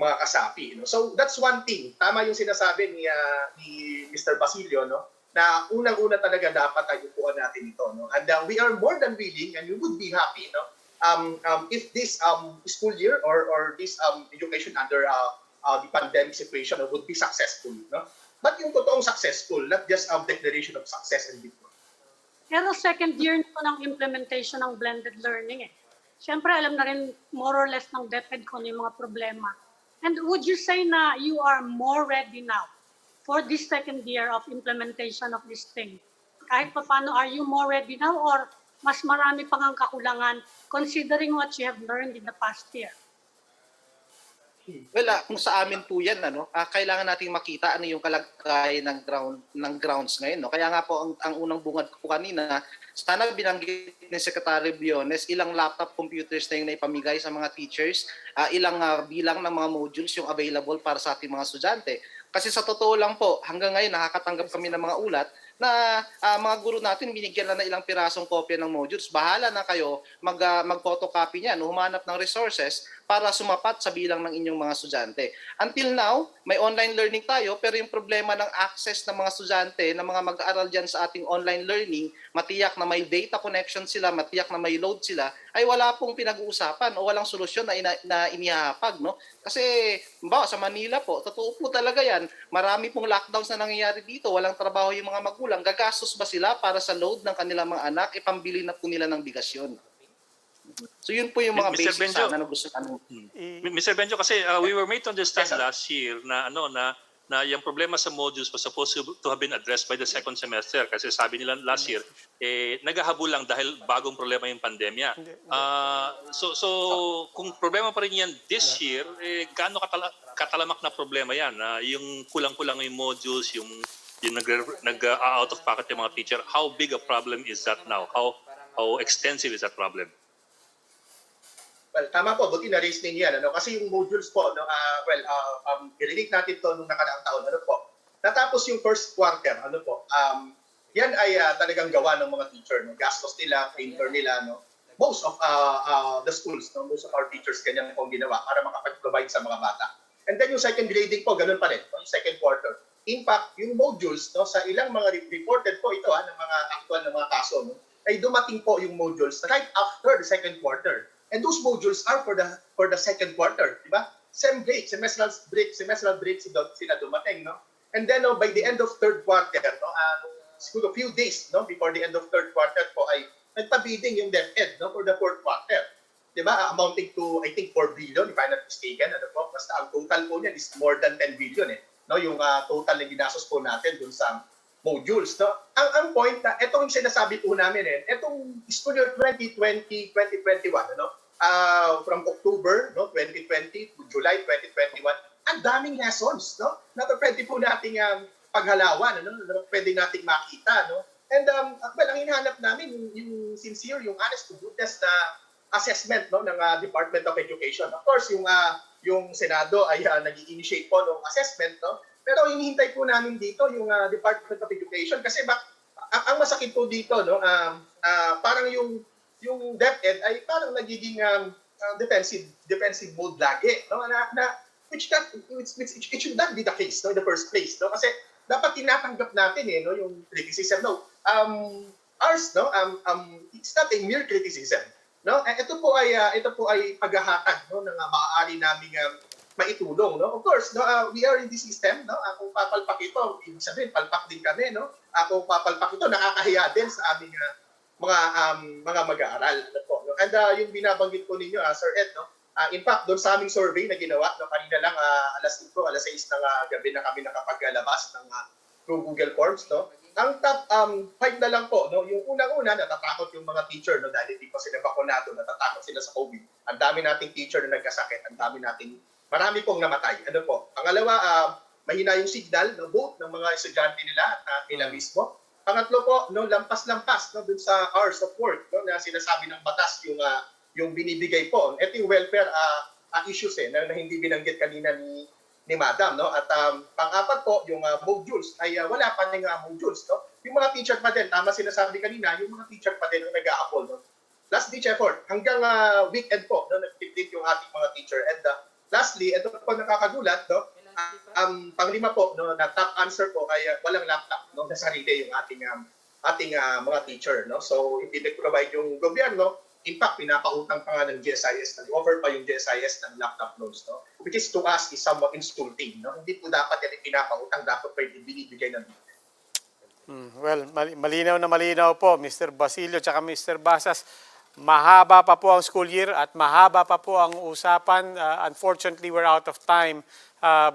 [SPEAKER 10] mga kasapi, no? So that's one thing. Tama yung sinasabi ni Mr. Basilio, no, na unang-una talaga dapat ay upuan natin ito, no. And we are more than willing and we would be happy, no, if this school year or this education under the pandemic situation would be successful, no. But yung totoong successful, not just declaration of success and victory.
[SPEAKER 7] Pero second year nito ng implementation ng blended learning Siyempre, alam na rin more or less ng DepEd kung ano yung mga problema. And would you say na you are more ready now for this second year of implementation of this thing? Kahit pa paano, are you more ready now or mas marami pang ang kakulangan considering what you have learned in the past year?
[SPEAKER 9] Well, kung sa amin po yan, kailangan nating makita ano yung kalagayan ng grounds ngayon. No? Kaya nga po, ang unang bungad ko kanina, sana binanggit ni Secretary Briones, ilang laptop computers na yung naipamigay sa mga teachers, ilang bilang ng mga modules yung available para sa ating mga estudyante. Kasi sa totoo lang po, hanggang ngayon nakakatanggap kami ng mga ulat na mga guro natin binigyan na ilang pirasong kopya ng modules. Bahala na kayo mag-photocopy niyan, humanap ng resources para sumapat sa bilang ng inyong mga estudyante. Until now, may online learning tayo pero yung problema ng access ng mga estudyante, ng mga mag-aaral dyan sa ating online learning, matiyak na may data connection sila, matiyak na may load sila, ay wala pong pinag-uusapan o walang solusyon na inihahapag. No? Kasi sa Manila po, totoo po talaga yan, marami pong lockdowns na nangyayari dito, walang trabaho yung mga magulang, gagastos ba sila para sa load ng kanilang mga anak, ipambili na po nila ng bigas yun. So yun po yung mga
[SPEAKER 1] Mr.
[SPEAKER 9] basics
[SPEAKER 1] Benjo,
[SPEAKER 9] sana na gusto namin.
[SPEAKER 1] Mr. Benjo, kasi we were made to understand last year na na yung problema sa modules was supposed to have been addressed by the second semester kasi sabi nila last year naghahabol lang dahil bagong problema yung pandemya. So kung problema pa rin yan this year, gaano katalamak na problema yan? Yung kulang-kulang yung modules, yung nag-out of pocket yung mga teacher, how big a problem is that now? How extensive is that problem?
[SPEAKER 10] Well, tama po, buti na-raise din yan. Kasi yung modules po, i-relate natin to nung nakaraang taon. Natapos yung first quarter, yan ay talagang gawa ng mga teacher. Gastos nila, printer nila. Most of the schools, most of our teachers, ganyan pong ginawa para makapag-provide sa mga bata. And then yung second grading po, ganun pa rin, yung second quarter. In fact, yung modules, sa ilang mga reported po ito, ng mga actual na mga kaso, ay dumating po yung modules right after the second quarter. And those modules are for the second quarter, di ba? Sem break, semestral break sila dumating, no? And then by the end of third quarter, siguro a few days, before the end of third quarter po ay nagpa-bidding yung DepEd, for the fourth quarter. Di ba? Amounting to I think 4 billion if I'm not mistaken, basta ang total po niyan is more than 10 billion Yung total na ginastos po natin dun sa modules. No? Ang point na, itong sinasabi po namin itong school year 2020-2021, ano? From October 2020 to July 2021, ang daming lessons, no? Na pwede po nating paghalawan, ano? Na pwede nating makita, no? And well, ang hinahanap namin yung sincere, yung honest to goodness na assessment, no, ng Department of Education. Of course, yung Senado ay nag-initiate po ng assessment, no? Pero hinihintay po namin dito yung Department of Education kasi ang masakit po dito, no, parang yung DepEd ay parang nagiging defensive mode lagi, no, which it should not be the case, no, in the first place, no, kasi dapat tinatanggap natin no, yung criticism, no. Ours, no, it's not a mere criticism, no. Ito po ay paghahatag, no, ng maaari naming maitulong, no. Of course, no, we are in this system, no. Kung papalpak ito, ibig sabihin palpak din kami, no. Kung papalpak ito, nakakahiya din sa aming mga mag-aaral, no? And yung binabanggit po ninyo, Sir Ed, no. In fact, doon sa aming survey na ginawa, no, kanina lang alas 5, alas 6 ng gabi na kami nakapaglabas ng through Google Forms, no. Ang top 5 na lang po, no, yung unang-una natatakot yung mga teacher, no, dahil hindi pa sila bakunado, natatakot sila sa COVID. Ang dami nating teacher na nagkasakit, marami pong namatay. Ano po? Pangalawa, mahina yung signal, no, both ng mga estudyante nila at nila mismo. Pangatlo po, no, lampas-lampas, no, dun sa hours of work, no, na sinasabi ng batas yung binibigay po. Ito yung welfare issues na hindi binanggit kanina ni Madam, no. At pang-apat po, yung modules ay wala pa ring modules, no. Yung mga teacher pa din, tama sinasabi kanina, yung mga teacher pa din ang nag-a-apply, no. Last ditch effort, hanggang weekend po, no, nag-tip yung ating mga teacher. And lastly, ito po nakakagulat, no. Panglima po, no, na top answer po ay walang laptop, no, na sarili yung ating mga teacher, no. So hindi nag-provide yung gobyerno. In fact, pinapautang pa nga ng GSIS, nag-offer pa yung GSIS ng laptop loans, no? Which is to us is somewhat insulting, no? Hindi po dapat yan pinapautang, dapat pa yung binibigay ng
[SPEAKER 5] Well, malinaw po, Mr. Basilio at Mr. Basas. Mahaba pa po ang school year at mahaba pa po ang usapan. Unfortunately, we're out of time.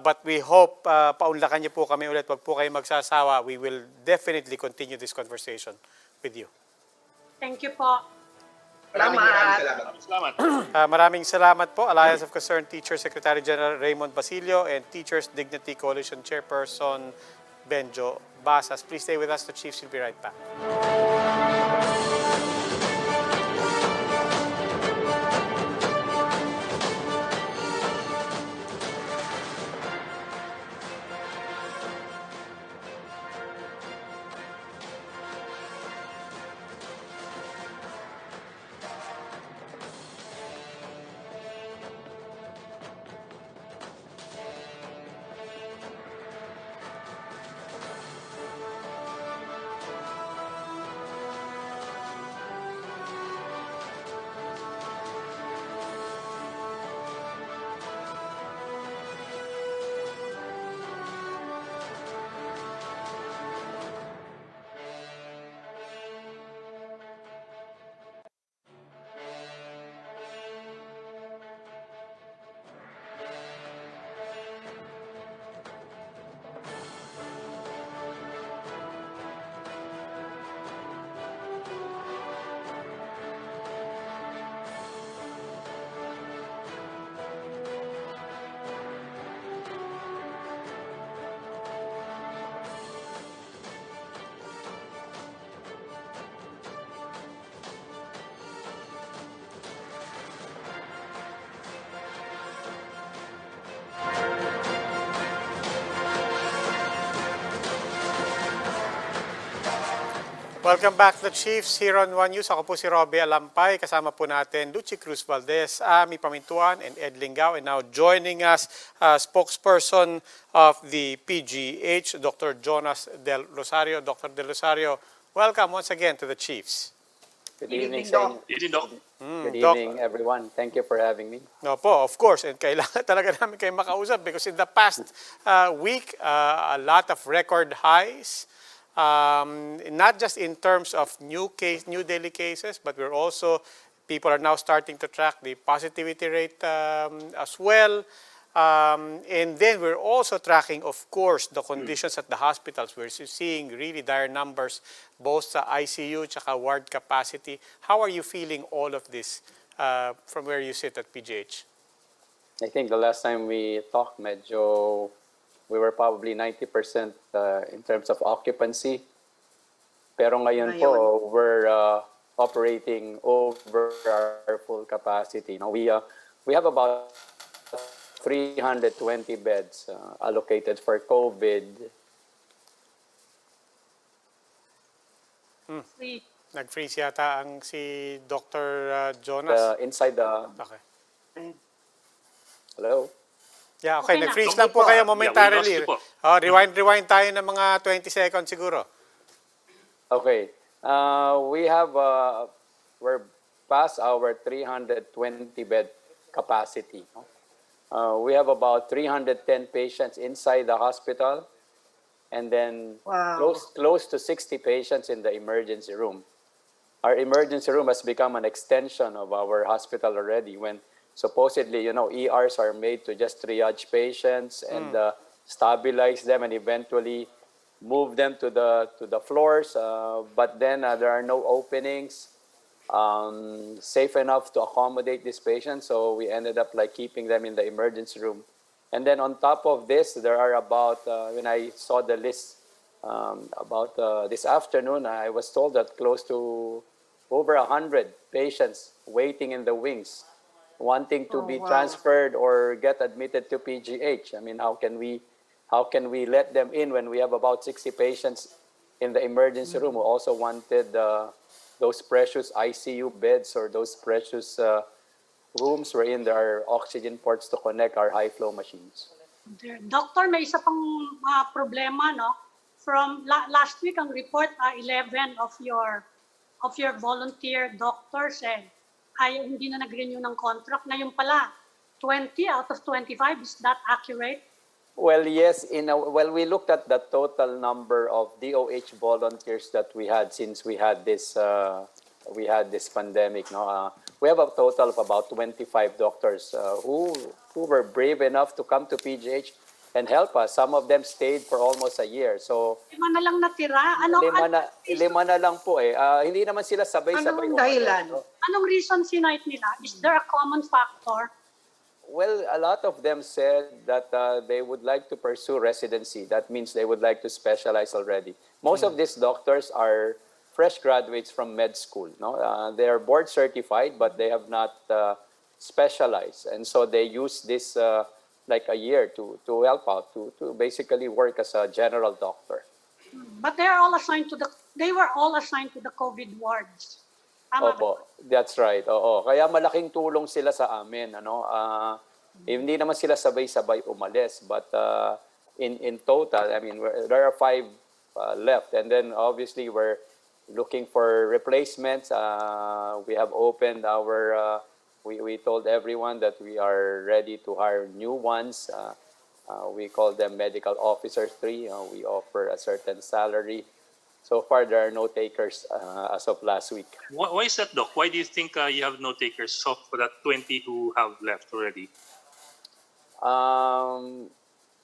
[SPEAKER 5] But we hope paunlakan niyo po kami ulit. Wag po kayo magsasawa. We will definitely continue this conversation with you.
[SPEAKER 7] Thank you po.
[SPEAKER 5] Maraming salamat po, Alliance of Concerned Teachers Secretary General Raymond Basilio and Teachers Dignity Coalition Chairperson Benjo Basas. Please stay with us. The Chiefs will be right back. Welcome back to the Chiefs here on One News. Ako po si Robbie Alampay. Kasama po natin Lucy Cruz Valdez, Ami Pamintuan, and Ed Lingao. And now joining us, spokesperson of the PGH, Dr. Jonas Del Rosario. Dr. Del Rosario, welcome once again to the Chiefs.
[SPEAKER 11] Good evening, Doc. Good evening, everyone. Thank you for having me.
[SPEAKER 5] No po, of course. And kailangan talaga namin kayo makausap because in the past week, a lot of record highs. Not just in terms of new daily cases, but people are now starting to track the positivity rate as well. And then we're also tracking, of course, the conditions at the hospitals. We're seeing really dire numbers, both sa ICU tsaka ward capacity. How are you feeling all of this from where you sit at PGH?
[SPEAKER 11] I think the last time we talked, medyo we were probably 90% in terms of occupancy. Pero ngayon po, we're operating over our full capacity. Now, we have about 320 beds allocated for COVID.
[SPEAKER 5] Nag-freeze yata ang si Dr. Jonas.
[SPEAKER 11] Inside the...
[SPEAKER 5] Okay.
[SPEAKER 11] Hello?
[SPEAKER 5] Yeah, okay.
[SPEAKER 7] Okay na.
[SPEAKER 5] Nag-freeze lang po kayo momentarily.
[SPEAKER 1] Yeah, we lost you po.
[SPEAKER 5] Rewind tayo ng mga 20 seconds siguro.
[SPEAKER 11] Okay. We're past our 320 bed capacity. We have about 310 patients inside the hospital, and then close to 60 patients in the emergency room. Our emergency room has become an extension of our hospital already, when supposedly, ERs are made to just triage patients and stabilize them and eventually move them to the floors. But then there are no openings safe enough to accommodate these patients, so we ended up keeping them in the emergency room. And then on top of this, there are about when I saw the list about this afternoon, I was told that close to over 100 patients waiting in the wings, wanting to be transferred or get admitted to PGH. I mean, how can we let them in when we have about 60 patients in the emergency room who also wanted those precious ICU beds or those precious rooms wherein there are oxygen ports to connect our high flow machines.
[SPEAKER 7] Doctor, may isa pang problema, no? From last week, ang report, 11 of your volunteer doctors hindi na nag-renew ng contract. Ngayon pala, 20 out of 25, is that accurate?
[SPEAKER 11] Well, yes. We looked at the total number of DOH volunteers that we had since we had this pandemic. No, we have a total of about 25 doctors who were brave enough to come to PGH and help us. Some of them stayed for almost a year. So
[SPEAKER 7] 5 na lang natira.
[SPEAKER 11] lima na lang po eh. Hindi naman sila sabay-sabay.
[SPEAKER 6] Anong dahilan?
[SPEAKER 7] Anong reason sinight nila? Is there a common factor?
[SPEAKER 11] Well, a lot of them said that they would like to pursue residency. That means they would like to specialize already. Most of these doctors are fresh graduates from med school. No, they are board certified, but they have not specialized, and so they use this like a year to help out to basically work as a general doctor.
[SPEAKER 7] But they were all assigned to the COVID wards. Tama ba?
[SPEAKER 11] Opo, that's right. Oo. Kaya malaking tulong sila sa amin. Hindi naman sila sabay-sabay umalis, but in total, I mean, there are 5 left, and then obviously we're looking for replacements. We have opened our. We told everyone that we are ready to hire new ones. We call them medical officers 3. We offer a certain salary. So far, there are no takers as of last week.
[SPEAKER 1] Why is that, Doc? Why do you think you have no takers for that 20 who have left already?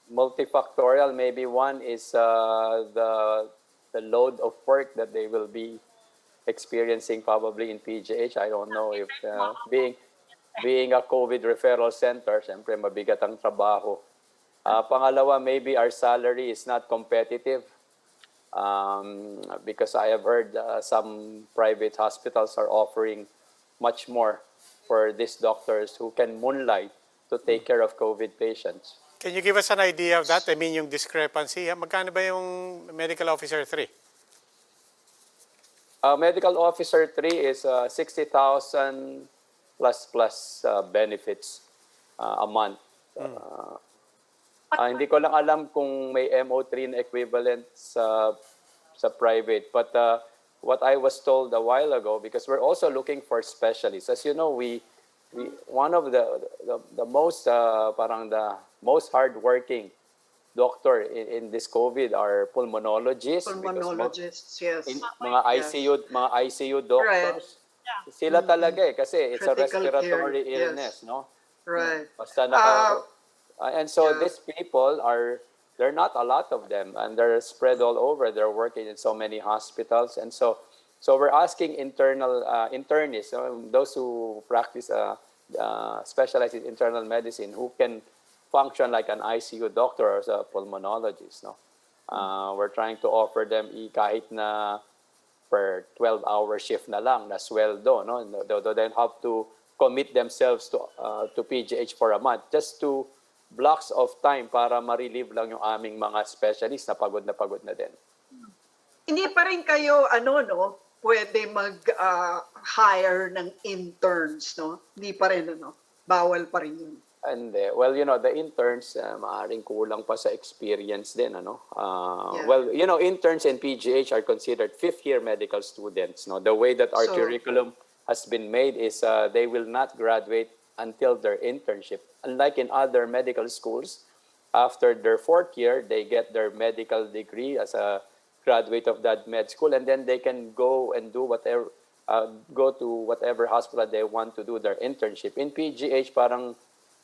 [SPEAKER 11] Multifactorial. Maybe one is the load of work that they will be experiencing probably in PGH. I don't know if being a COVID referral center, siyempre mabigat ang trabaho. Pangalawa, maybe our salary is not competitive. Because I have heard some private hospitals are offering much more for these doctors who can moonlight to take care of COVID patients.
[SPEAKER 5] Can you give us an idea of that? I mean, yung discrepancy. Magkano ba yung medical officer 3?
[SPEAKER 11] Medical officer 3 is 60,000 plus benefits a month. Hindi ko lang alam kung may MO3 na equivalent sa private. But what I was told a while ago, because we're also looking for specialists. As you know, we one of the most the most hardworking doctor in this COVID are pulmonologists.
[SPEAKER 6] Pulmonologists, yes.
[SPEAKER 11] Mga ICU doctors. Right. Sila talaga kasi it's critical a respiratory illness, no?
[SPEAKER 6] Right.
[SPEAKER 11] Basta And so
[SPEAKER 6] Yeah.
[SPEAKER 11] these people there are not a lot of them, and they're spread all over. They're working in so many hospitals, and so we're asking internists, those who practice specialize in internal medicine, who can function like an ICU doctor or as a pulmonologist. No, we're trying to offer them kahit na per 12-hour shift na lang na sweldo, no? They don't have to commit themselves to PGH for a month, just to blocks of time para ma-relieve lang yung aming mga specialists na pagod na din.
[SPEAKER 6] Hindi pa rin kayo, pwede mag-hire ng interns, no? Hindi pa rin, bawal pa rin yun.
[SPEAKER 11] And well, the interns, maaaring kulang pa sa experience din, ano?
[SPEAKER 6] Yeah.
[SPEAKER 11] Well, interns in PGH are considered fifth-year medical students. No, the way that our curriculum has been made is they will not graduate until their internship. Unlike in other medical schools, after their fourth year, they get their medical degree as a graduate of that med school, and then they can go and do whatever, go to whatever hospital they want to do their internship. In PGH, parang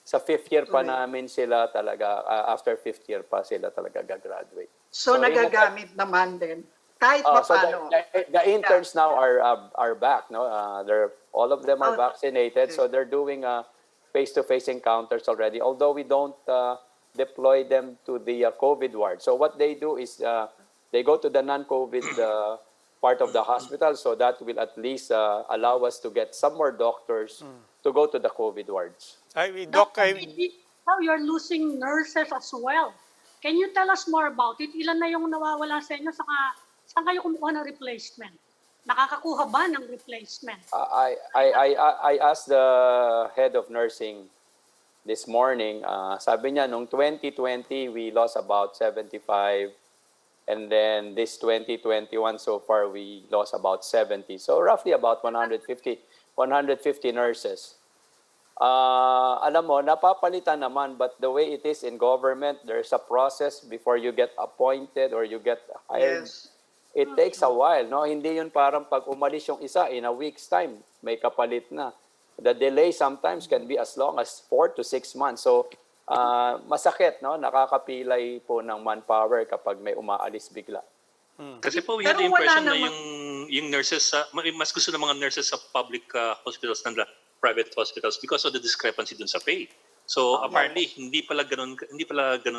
[SPEAKER 11] sa fifth year pa namin sila talaga, after fifth year pa sila talaga gagraduate.
[SPEAKER 6] So nagagamit naman din. Kahit
[SPEAKER 11] So
[SPEAKER 6] paano.
[SPEAKER 11] the interns now are back. No, all of them are vaccinated,
[SPEAKER 6] okay.
[SPEAKER 11] so they're doing face-to-face encounters already. Although we don't deploy them to the COVID ward. So what they do is they go to the non-COVID part of the hospital, so that will at least allow us to get some more doctors to go to the COVID wards.
[SPEAKER 5] Doc,
[SPEAKER 7] Now you're losing nurses as well. Can you tell us more about it? Ilan na yung nawawala sa inyo? Saan kayo kumukuha ng replacement? Nakakakuha ba ng replacement?
[SPEAKER 11] I asked the head of nursing this morning. Sabi niya, nung 2020, we lost about 75. And then this 2021, so far, we lost about 70. So roughly about 150 nurses. Alam mo, napapalitan naman, but the way it is in government, there's a process before you get appointed or you get hired.
[SPEAKER 6] Yes.
[SPEAKER 11] It takes a while, no? Hindi yun parang pag umalis yung isa, in a week's time, may kapalit na. The delay sometimes can be as long as 4 to 6 months. So, masakit, no? Nakakapilay po ng manpower kapag may umaalis bigla.
[SPEAKER 1] Kasi po, we had the impression na yung nurses, mas gusto ng mga nurses sa public hospitals than the private hospitals because of the discrepancy dun sa pay. So apparently, hindi pala ganun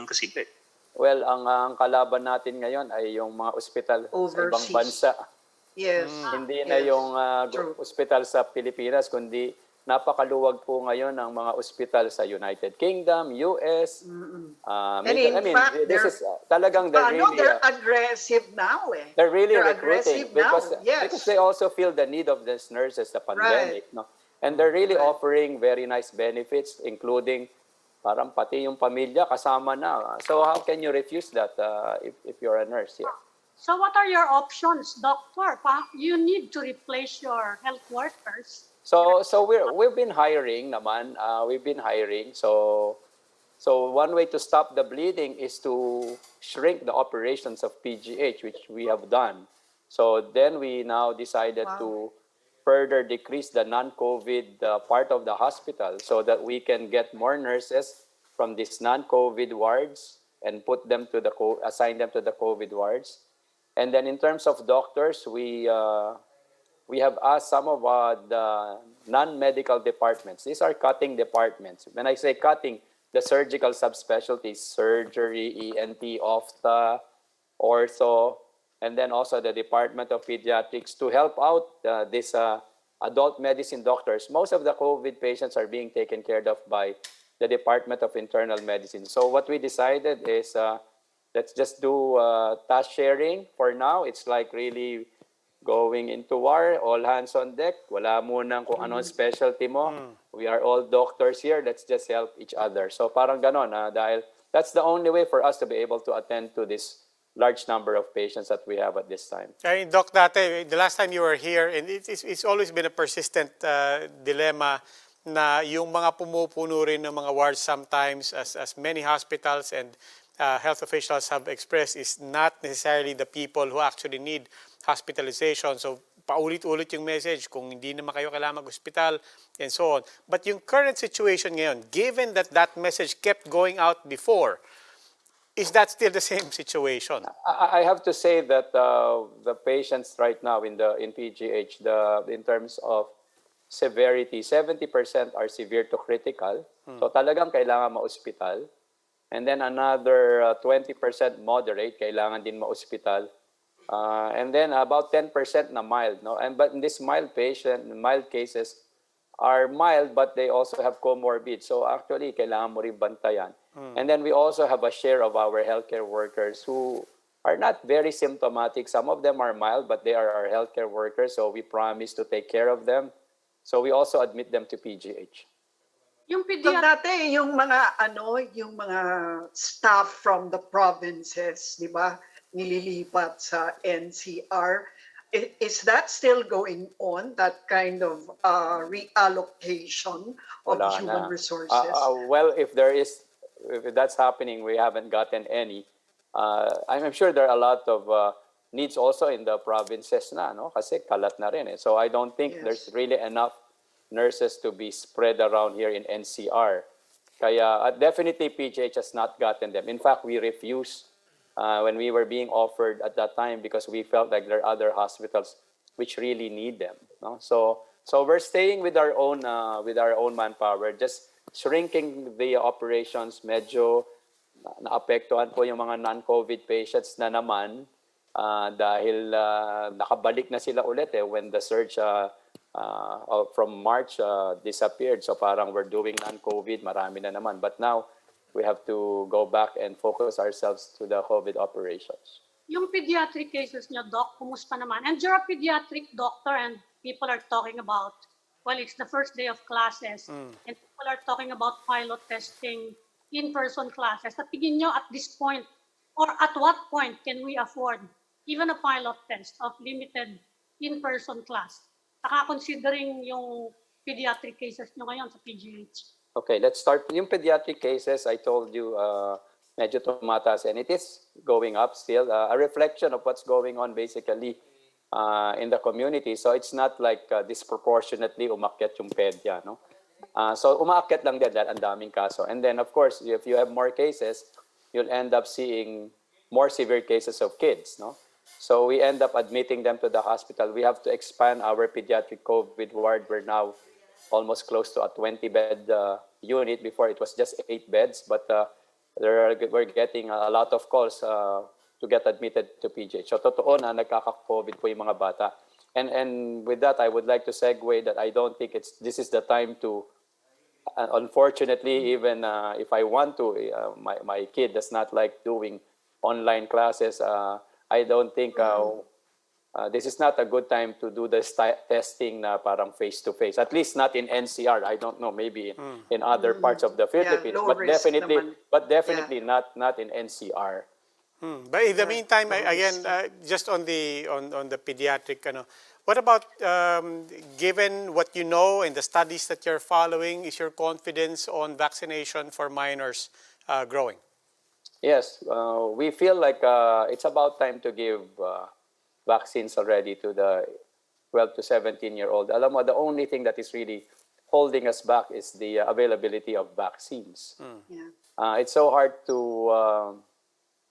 [SPEAKER 1] kasimple.
[SPEAKER 11] Well, ang kalaban natin ngayon ay yung mga ospital sa ibang bansa.
[SPEAKER 6] Yes.
[SPEAKER 11] Hindi na yung ospital sa Pilipinas, kundi napakaluwag po ngayon ng mga ospital sa United Kingdom, US.
[SPEAKER 6] And in fact,
[SPEAKER 11] this is talagang
[SPEAKER 6] they're aggressive now.
[SPEAKER 11] They're really
[SPEAKER 6] They're
[SPEAKER 11] recruiting
[SPEAKER 6] aggressive now,
[SPEAKER 11] because they also feel the need of these nurses, the pandemic. No? And they're really offering very nice benefits, including parang pati yung pamilya kasama na. So how can you refuse that if you're a nurse here?
[SPEAKER 7] So what are your options, doctor? You need to replace your health workers.
[SPEAKER 11] So we've been hiring naman. We've been hiring. So one way to stop the bleeding is to shrink the operations of PGH, which we have done. So then we now decided to further decrease the non-COVID part of the hospital so that we can get more nurses from these non-COVID wards and put them to assign them to the COVID wards. And then in terms of doctors, we have asked some of the non-medical departments. These are cutting departments. When I say cutting, the surgical subspecialties, surgery, ENT, ophtha, ortho, and then also the Department of Pediatrics to help out these adult medicine doctors. Most of the COVID patients are being taken care of by the Department of Internal Medicine. So what we decided is let's just do task sharing for now. It's like really going into war, all hands on deck. Wala munang kung ano ang specialty mo. We are all doctors here. Let's just help each other. So parang ganon, dahil that's the only way for us to be able to attend to this large number of patients that we have at this time.
[SPEAKER 5] I mean, Doc, dati, the last time you were here, and it's always been a persistent dilemma na yung mga pumupuno rin ng mga wards sometimes, as many hospitals and health officials have expressed, is not necessarily the people who actually need hospitalization. So paulit-ulit yung message kung hindi naman kayo kailangan mag-hospital and so on. But yung current situation ngayon, given that that message kept going out before, is that still the same situation?
[SPEAKER 11] I have to say that the patients right now in PGH, in terms of severity, 70% are severe to critical. So talagang kailangan ma-hospital. And then another 20% moderate, kailangan din ma-hospital. And then about 10% na mild, no? But in this mild cases are mild, but they also have comorbid. So actually, kailangan mo rin bantayan. And then we also have a share of our healthcare workers who are not very symptomatic. Some of them are mild, but they are our healthcare workers, so we promise to take care of them. So we also admit them to PGH.
[SPEAKER 6] Yung dati, yung mga staff from the provinces, di ba, nililipat sa NCR. Is that still going on, that kind of reallocation of human resources?
[SPEAKER 11] Well, if that's happening, we haven't gotten any. I'm sure there are a lot of needs also in the provinces na, no? Kasi kalat na rin eh. So I don't think there's really enough nurses to be spread around here in NCR. Kaya definitely PGH has not gotten them. In fact, we refused when we were being offered at that time because we felt like there are other hospitals which really need them. No? So we're staying with our own manpower, just shrinking the operations. Medyo naapektuhan po yung mga non-COVID patients na naman dahil nakabalik na sila ulit when the surge from March disappeared. So parang we're doing non-COVID, marami na naman. But now, we have to go back and focus ourselves to the COVID operations.
[SPEAKER 7] Yung pediatric cases niyo, Doc, kumusta naman? And you're a pediatric doctor and people are talking about, well, it's the first day of classes and people are talking about pilot testing, in-person classes. Sa tingin niyo at this point, or at what point can we afford even a pilot test of limited in-person class? Saka considering yung pediatric cases niyo ngayon sa PGH.
[SPEAKER 11] Okay, let's start. Yung pediatric cases, I told you, medyo tumataas and it is going up still. A reflection of what's going on basically in the community. So it's not like disproportionately umakyat yung pedya, no? So umakyat lang din dahil ang daming kaso. And then of course, if you have more cases, you'll end up seeing more severe cases of kids, no? So we end up admitting them to the hospital. We have to expand our pediatric COVID ward. We're now almost close to a 20-bed unit. Before it was just 8 beds, but we're getting a lot of calls to get admitted to PGH. So totoo na nagkaka-COVID po yung mga bata. And with that, I would like to segue that I don't think this is the time to, unfortunately, even if I want to, my kid does not like doing online classes. I don't think this is not a good time to do the testing na parang face-to-face. At least not in NCR. I don't know, maybe in other parts of the Philippines, but definitely not in NCR.
[SPEAKER 5] But in the meantime, again, just on the pediatric, what about given what you know and the studies that you're following, is your confidence on vaccination for minors growing?
[SPEAKER 11] Yes, we feel like it's about time to give vaccines already to the 12 to 17-year-old. Alam mo, the only thing that is really holding us back is the availability of vaccines. It's so hard to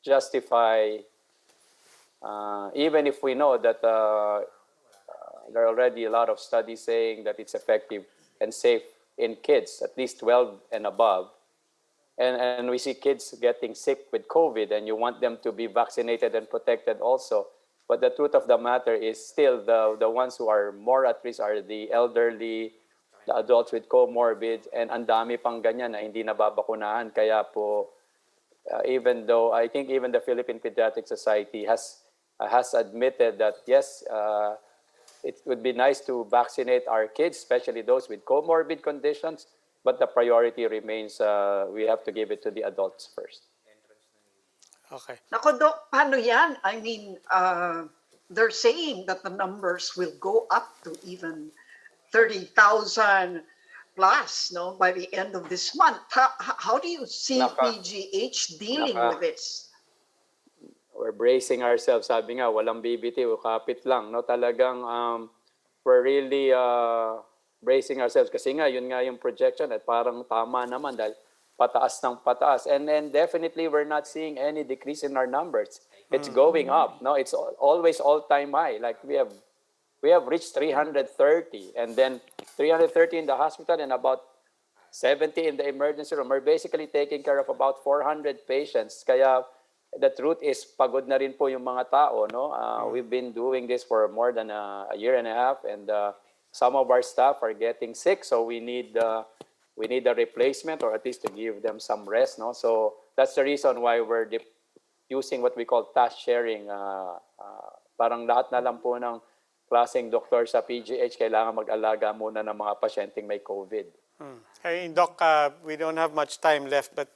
[SPEAKER 11] justify, even if we know that there are already a lot of studies saying that it's effective and safe in kids, at least 12 and above. And we see kids getting sick with COVID and you want them to be vaccinated and protected also. But the truth of the matter is still the ones who are more at risk are the elderly, the adults with comorbid, and ang dami pang ganyan na hindi nababakunahan. Kaya po, even though I think even the Philippine Pediatric Society has admitted that yes, it would be nice to vaccinate our kids, especially those with comorbid conditions, but the priority remains we have to give it to the adults first.
[SPEAKER 5] Okay.
[SPEAKER 6] Nako, Doc, paano yan? I mean, they're saying that the numbers will go up to even 30,000 plus, no, by the end of this month. How do you see PGH dealing with this?
[SPEAKER 11] we're bracing ourselves. Sabi nga, walang bibitiw, kapit lang. No? Talagang we're really bracing ourselves. Kasi nga, yun nga yung projection at parang tama naman dahil pataas ng pataas. And then definitely we're not seeing any decrease in our numbers. It's going up. No, it's always all-time high. Like we have reached 330, and then 330 in the hospital and about 70 in the emergency room. We're basically taking care of about 400 patients. Kaya the truth is, pagod na rin po yung mga tao. No, we've been doing this for more than a year and a half, and some of our staff are getting sick, so we need a replacement, or at least to give them some rest. No, so that's the reason why we're using what we call task sharing. Parang lahat na lang po ng klaseng doktor sa PGH kailangan mag-alaga muna ng mga pasyenteng may COVID.
[SPEAKER 5] Hey, Doc, we don't have much time left, but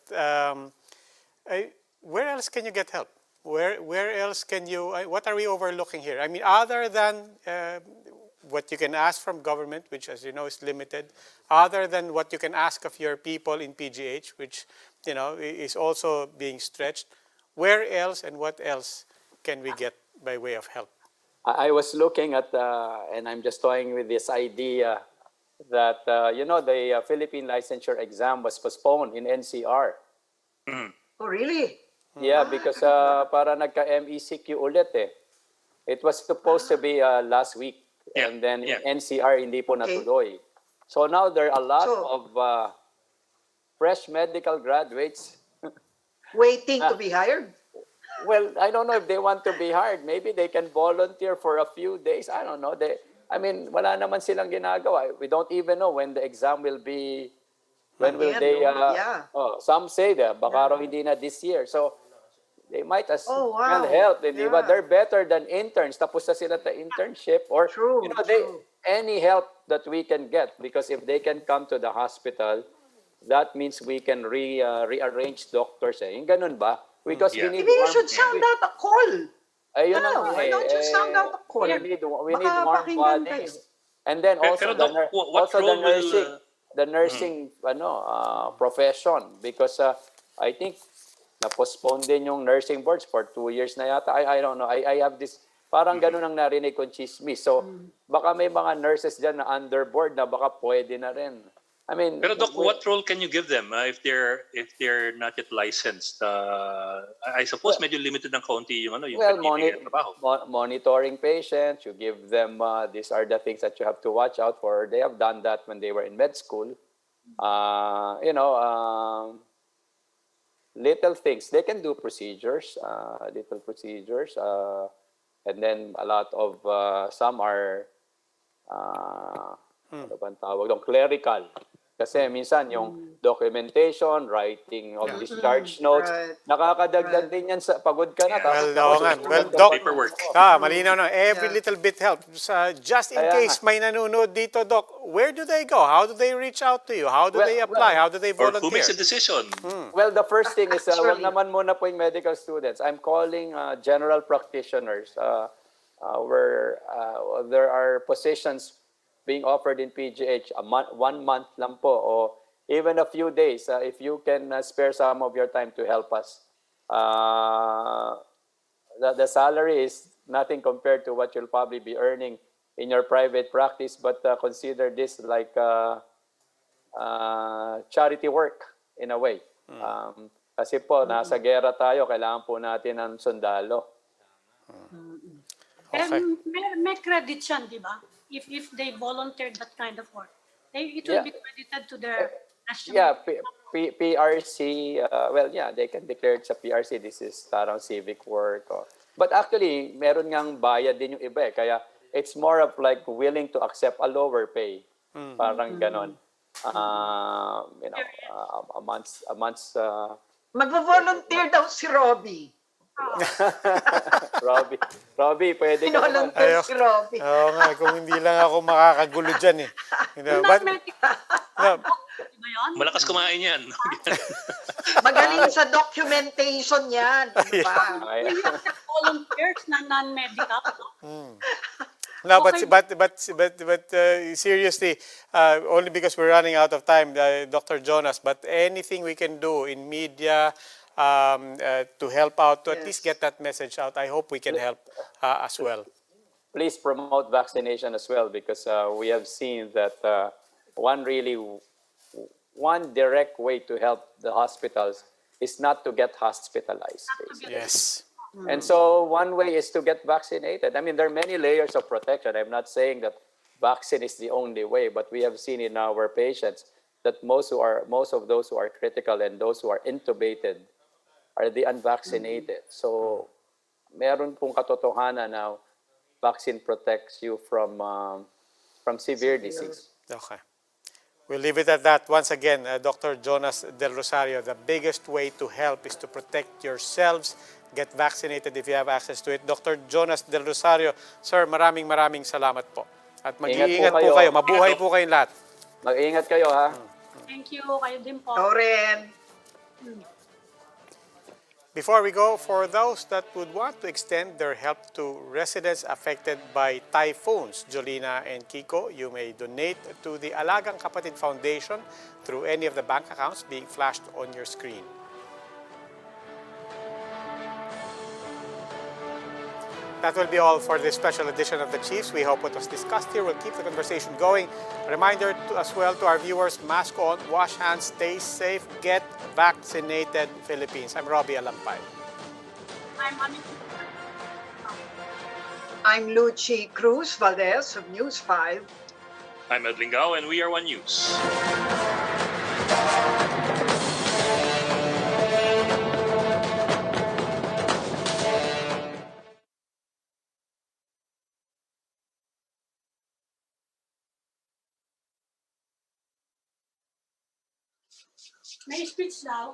[SPEAKER 5] where else can you get help? Where else can you, what are we overlooking here? I mean, other than what you can ask from government, which as you know is limited, other than what you can ask of your people in PGH, which you know is also being stretched, where else and what else can we get by way of help?
[SPEAKER 11] I was looking at, and I'm just toying with this idea that, you know, the Philippine licensure exam was postponed in NCR.
[SPEAKER 6] Oh, really?
[SPEAKER 11] Yeah, because para nagka-MECQ ulit eh. It was supposed to be last week, and then in NCR hindi po natuloy. So now there are a lot of fresh medical graduates
[SPEAKER 6] waiting to be hired.
[SPEAKER 11] Well, I don't know if they want to be hired. Maybe they can volunteer for a few days. I don't know. I mean, wala naman silang ginagawa. We don't even know when the exam will be. When will they? Oh, some say that baka raw hindi na this year. So they might as well help. Di ba? They're better than interns. Tapos na sila sa internship, or you know, any help that we can get, because if they can come to the hospital, that means we can rearrange doctors. Yung ganun ba? Because we need.
[SPEAKER 6] Maybe you should sound out a call.
[SPEAKER 11] Ayun
[SPEAKER 6] Why don't you sound out a call?
[SPEAKER 11] We need warm bodies. And then also the nursing profession, because I think na-postpone din yung nursing boards for 2 years na yata. I don't know. I have this, parang ganun ang narinig kong chismis. So baka may mga nurses dyan na underboard na baka pwede na rin. I mean,
[SPEAKER 1] pero Doc, what role can you give them if they're not yet licensed? I suppose medyo limited ng kaunti yung yung trabaho.
[SPEAKER 11] Monitoring patients, you give them these are the things that you have to watch out for. They have done that when they were in med school. You know, little things. They can do procedures, little procedures, and then a lot of some are ano bang tawag doon? Clerical. Kasi minsan yung documentation, writing of discharge notes, nakakadagdag din yan sa pagod ka na.
[SPEAKER 5] Well, Doc, malinaw na. Every little bit helps. Just in case may nanonood dito, Doc, where do they go? How do they reach out to you? How do they apply? How do they volunteer?
[SPEAKER 1] Or who makes a decision?
[SPEAKER 11] Well, the first thing is, wag naman muna po yung medical students. I'm calling general practitioners where there are positions being offered in PGH, 1 month lang po, or even a few days, if you can spare some of your time to help us. The salary is nothing compared to what you'll probably be earning in your private practice, but consider this like charity work in a way. Kasi po, nasa gera tayo, kailangan po natin ng sundalo.
[SPEAKER 7] May credit yan, di ba? If they volunteered that kind of work, it will be credited to their national.
[SPEAKER 11] Yeah, PRC, well, yeah, they can declare it sa PRC, this is parang civic work. But actually, meron ngang bayad din yung iba eh. Kaya it's more of like willing to accept a lower pay. Parang ganon. You know, a month's
[SPEAKER 6] Magvo-volunteer daw si Robbie.
[SPEAKER 11] Robbie, pwede ka naman.
[SPEAKER 6] Si Robbie.
[SPEAKER 5] Oo nga, kung hindi lang ako makakagulo dyan eh. You know, but,
[SPEAKER 1] malakas kumain yan.
[SPEAKER 6] Magaling sa documentation yan. Diba?
[SPEAKER 7] Volunteers na non-medical.
[SPEAKER 5] No, but seriously, only because we're running out of time, Dr. Jonas, but anything we can do in media, to help out, to at
[SPEAKER 6] Yes.
[SPEAKER 5] least get that message out. I hope we can help as well.
[SPEAKER 11] Please promote vaccination as well, because we have seen that one direct way to help the hospitals is not to get hospitalized, basically.
[SPEAKER 5] Yes.
[SPEAKER 11] And so one way is to get vaccinated. I mean, there are many layers of protection. I'm not saying that vaccine is the only way, but we have seen in our patients that most of those who are critical and those who are intubated are the unvaccinated. So meron pong katotohanan na vaccine protects you from severe disease.
[SPEAKER 5] Okay. We'll leave it at that. Once again, Dr. Jonas Del Rosario, the biggest way to help is to protect yourselves. Get vaccinated if you have access to it. Dr. Jonas Del Rosario, sir, maraming salamat po. At mag-iingat
[SPEAKER 11] po
[SPEAKER 5] po
[SPEAKER 11] kayo.
[SPEAKER 5] kayo. Mabuhay po kayong lahat.
[SPEAKER 11] Mag-ingat kayo, ha?
[SPEAKER 7] Thank you. Kayo din po.
[SPEAKER 6] Lauren.
[SPEAKER 5] Before we go, for those that would want to extend their help to residents affected by typhoons, Jolina and Kiko, you may donate to the Alagang Kapatid Foundation through any of the bank accounts being flashed on your screen. That will be all for this special edition of The Chiefs. We hope what was discussed here will keep the conversation going. A reminder as well to our viewers, mask on, wash hands, stay safe, get vaccinated, Philippines. I'm Robbie Alampay.
[SPEAKER 6] I'm Lucy Cruz Valdez of News 5.
[SPEAKER 1] I'm Edwin Gao, and we are One News.
[SPEAKER 7] May speech daw.